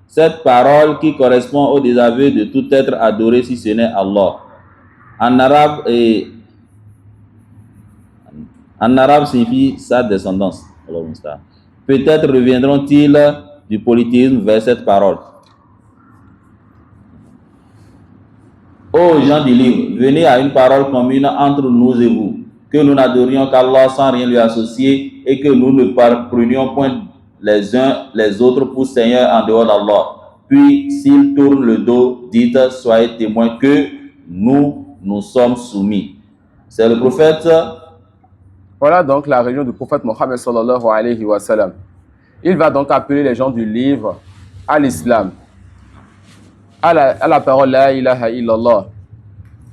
Cette parole qui correspond au désaveu de tout être adoré si ce n'est Allah. En arabe signifie sa descendance. Peut-être reviendront-ils du polythéisme vers cette parole. Ô gens du livre, venez à une parole commune entre nous et vous, que nous n'adorions qu'Allah sans rien lui associer et que nous ne prenions point les uns les autres pour Seigneur en dehors d'Allah. Puis, s'ils tournent le dos, dites, soyez témoins que nous sommes soumis. C'est le prophète. Voilà donc la religion du prophète Mohammed sallallahu alayhi wa sallam. Il va donc appeler les gens du livre à l'islam, à la parole la ilaha illallah.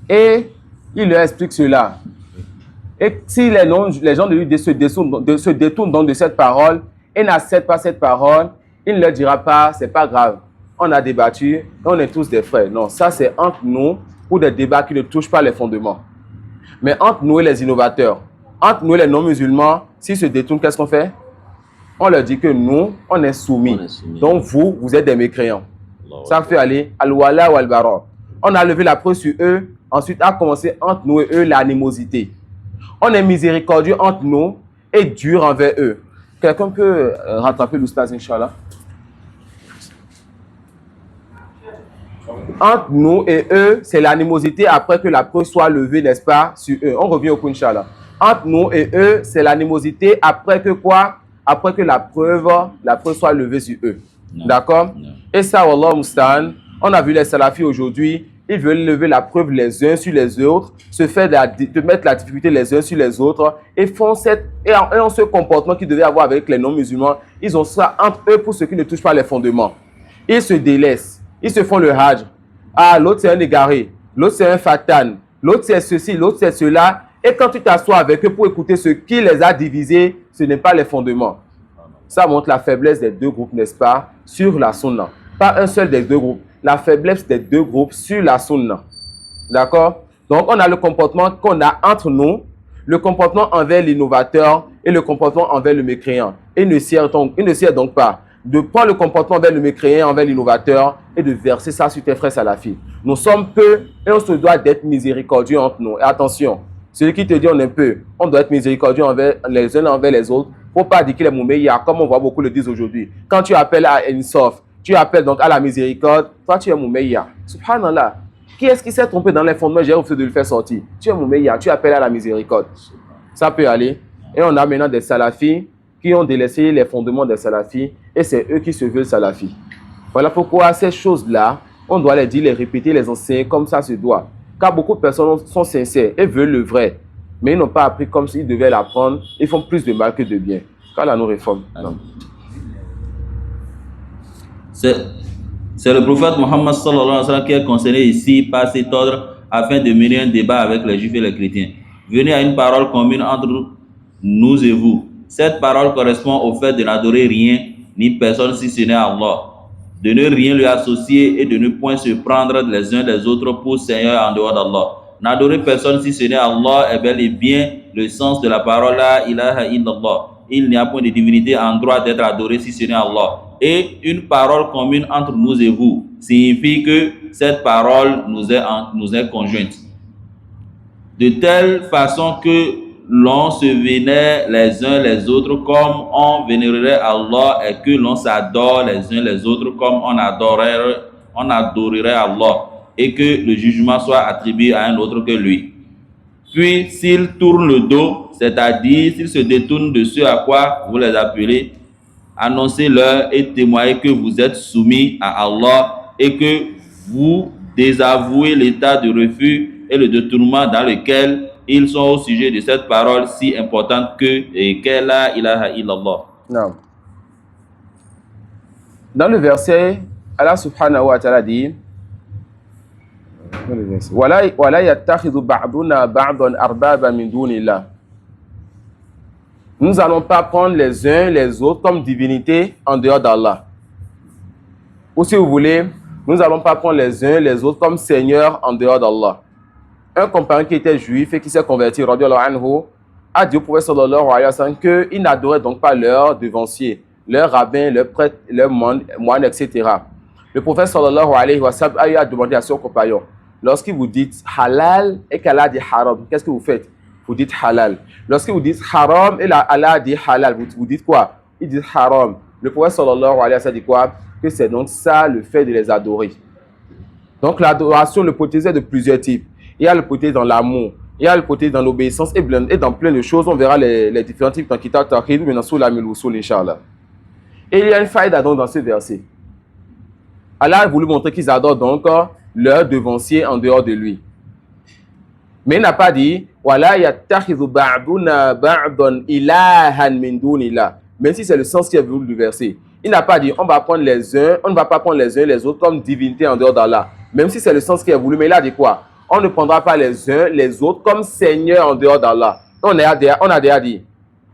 Et il leur explique cela. Et si les gens de lui se détournent donc de cette parole et n'acceptent pas cette parole, il ne leur dira pas, c'est pas grave, on a débattu, on est tous des frères. Non, ça c'est entre nous pour des débats qui ne touchent pas les fondements. Mais entre nous et les innovateurs, entre nous et les non-musulmans, s'ils se détournent, qu'est-ce qu'on fait? On leur dit que nous, on est soumis. Donc vous êtes des mécréants. Ça fait aller al-wala ou al-bara. On a levé la preuve sur eux, ensuite a commencé entre nous et eux l'animosité. On est miséricordieux entre nous et dur envers eux. Quelqu'un peut rattraper l'oustaz, Inch'Allah? Entre nous et eux, c'est l'animosité après que la preuve soit levée, n'est-ce pas, sur eux. On revient au coup, Inch'Allah. Entre nous et eux, c'est l'animosité après que quoi? Après que la preuve soit levée sur eux. D'accord? Et ça, Wallah Moustan, on a vu les salafis aujourd'hui, ils veulent lever la preuve les uns sur les autres, se faire de mettre la difficulté les uns sur les autres, et font en ce comportement qu'ils devaient avoir avec les non-musulmans, ils ont ça entre eux pour ceux qui ne touchent pas les fondements. Ils se délaissent, ils se font le hajj. Ah, l'autre c'est un égaré, l'autre c'est un fatan, l'autre c'est ceci, l'autre c'est cela. Et quand tu t'assois avec eux pour écouter ce qui les a divisés, ce n'est pas les fondements. Ça montre la faiblesse des deux groupes, n'est-ce pas, sur la sunna. Pas un seul des deux groupes. La faiblesse des deux groupes sur la sunna. D'accord? Donc, on a le comportement qu'on a entre nous, le comportement envers l'innovateur et le comportement envers le mécréant. Il ne sert donc pas de prendre le comportement envers le mécréant, envers l'innovateur et de verser ça sur tes frères salafis. Nous sommes peu et on se doit d'être miséricordieux entre nous. Et attention, celui qui te dit on est peu, on doit être miséricordieux envers les uns envers les autres. Il ne faut pas dire qu'il est moumeya, comme on voit beaucoup le dire aujourd'hui. Quand tu appelles à Insof, tu appelles donc à la miséricorde, toi tu es moumeya. Subhanallah. Qui est-ce qui s'est trompé dans les fondements? J'ai refusé de le faire sortir. Tu es moumeya, tu appelles à la miséricorde. Ça peut aller. Et on a maintenant des salafis qui ont délaissé les fondements des salafis et c'est eux qui se veulent salafis. Voilà pourquoi ces choses-là, on doit les dire, les répéter, les enseigner comme ça se doit. Car beaucoup de personnes sont sincères et veulent le vrai. Mais ils n'ont pas appris comme s'ils devaient l'apprendre. Ils font plus de mal que de bien. Qu'Allah nous réforme. C'est le prophète Mohammed sallallahu alayhi wa sallam qui est concerné ici par cet ordre afin de mener un débat avec les juifs et les chrétiens. Venez à une parole commune entre nous et vous. Cette parole correspond au fait de n'adorer rien ni personne si ce n'est Allah, de ne rien lui associer et de ne point se prendre les uns des autres pour Seigneur en dehors d'Allah. N'adorer personne si ce n'est Allah est bel et bien le sens de la parole la ilaha illallah. Il n'y a point de divinité en droit d'être adoré si ce n'est Allah. Et une parole commune entre nous et vous signifie que cette parole nous est conjointe. De telle façon que l'on se vénère les uns les autres comme on vénérerait Allah et que l'on s'adore les uns les autres comme on adorerait Allah et que le jugement soit attribué à un autre que lui. Puis s'ils tournent le dos, c'est-à-dire s'ils se détournent de ce à quoi vous les appelez, annoncez-leur et témoignez que vous êtes soumis à Allah et que vous désavouez l'état de refus et le détournement dans lequel ils sont au sujet de cette parole si importante que la ilaha illallah. Non. Dans le verset, Allah subhanahu wa ta'ala dit وَلَا يَتَّخِذُ بَعْضُنَا بَعْضًا أَرْبَابًا مِنْ دُونِ اللَّهِ. Nous n'allons pas prendre les uns les autres comme divinités en dehors d'Allah. Ou si vous voulez, nous n'allons pas prendre les uns les autres comme seigneurs en dehors d'Allah. Un compagnon qui était juif et qui s'est converti, radiyallahu anhu, a dit au prophète sallallahu alayhi wa sallam qu'ils n'adoraient donc pas leurs devanciers, leurs rabbins, leurs prêtres, leurs moines, etc. Le prophète sallallahu alayhi wa sallam a eu à demander à son compagnon, lorsque vous dites halal et qu'Allah dit haram, qu'est-ce que vous faites? Vous dites halal. Lorsque vous dites haram et Allah dit halal, vous dites quoi? Il dit haram. Le prophète sallallahu alayhi wa sallam dit quoi? Que c'est donc ça le fait de les adorer. Donc l'adoration, le polythéisme est de plusieurs types. Il y a le polythéisme dans l'amour, il y a le polythéisme dans l'obéissance et dans plein de choses. On verra les différents types dans Kitab Tawhid, mais dans Sulam al-Usul, Inch'Allah. Et il y a une faïda donc dans ce verset. Allah a voulu montrer qu'ils adorent donc leurs devanciers en dehors de lui. Mais il n'a pas dit wala yattakhidhu ba'duna ba'dan ilahan min dunillah. Même si c'est le sens qui est venu du verset. Il n'a pas dit on ne va pas prendre les uns les autres comme divinités en dehors d'Allah. Même si c'est le sens qui est voulu, mais il a dit quoi? On ne prendra pas les uns les autres comme seigneurs en dehors d'Allah. On a déjà dit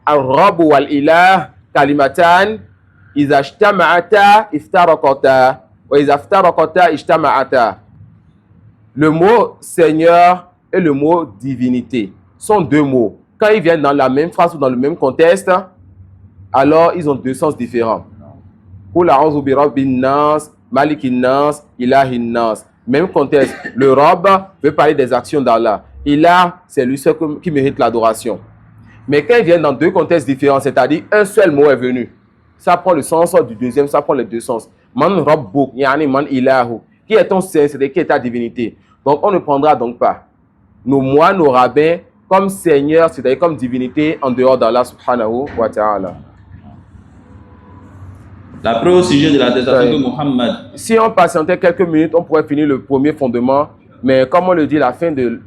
Ar-Rabb wal-Ilah kalimatan iza ijtama'ata iftaraqata wa iza iftaraqata ijtama'ata. Le mot Seigneur et le mot divinité sont deux mots. Quand ils viennent dans la même phrase ou dans le même contexte, alors ils ont deux sens différents. Qul a'udhu bi rabbin nas, malikin nas, ilahin nas. Même contexte. Le Rabb veut parler des actions d'Allah. Ilah, c'est lui seul qui mérite l'adoration. Mais quand ils viennent dans deux contextes différents, c'est-à-dire un seul mot est venu, ça prend le sens du deuxième, ça prend les deux sens. Man Rabbuk, yani man ilahu. Qui est ton Seigneur, c'est-à-dire qui est ta divinité. Donc on ne prendra donc pas nos moines, nos rabbins comme Seigneur, c'est-à-dire comme divinité en dehors d'Allah subhanahu wa ta'ala. La preuve au sujet de l'attestation que Muhammad. Si on patientait quelques minutes, on pourrait finir le premier fondement. Mais comme on le dit,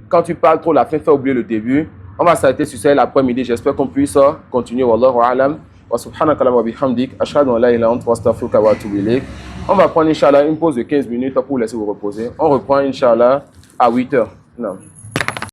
quand tu parles trop, la fin fait oublier le début. On va s'arrêter sur ça l'après-midi. J'espère qu'on puisse continuer. Wallahu a'lam. Wa subhanaka wa bihamdik. Ashhadu an la ilaha illa anta astaghfiruka wa atubu ilayk. On va prendre, Inch'Allah, une pause de 15 minutes pour laisser vous reposer. On reprend, Inch'Allah, à 8h. Non.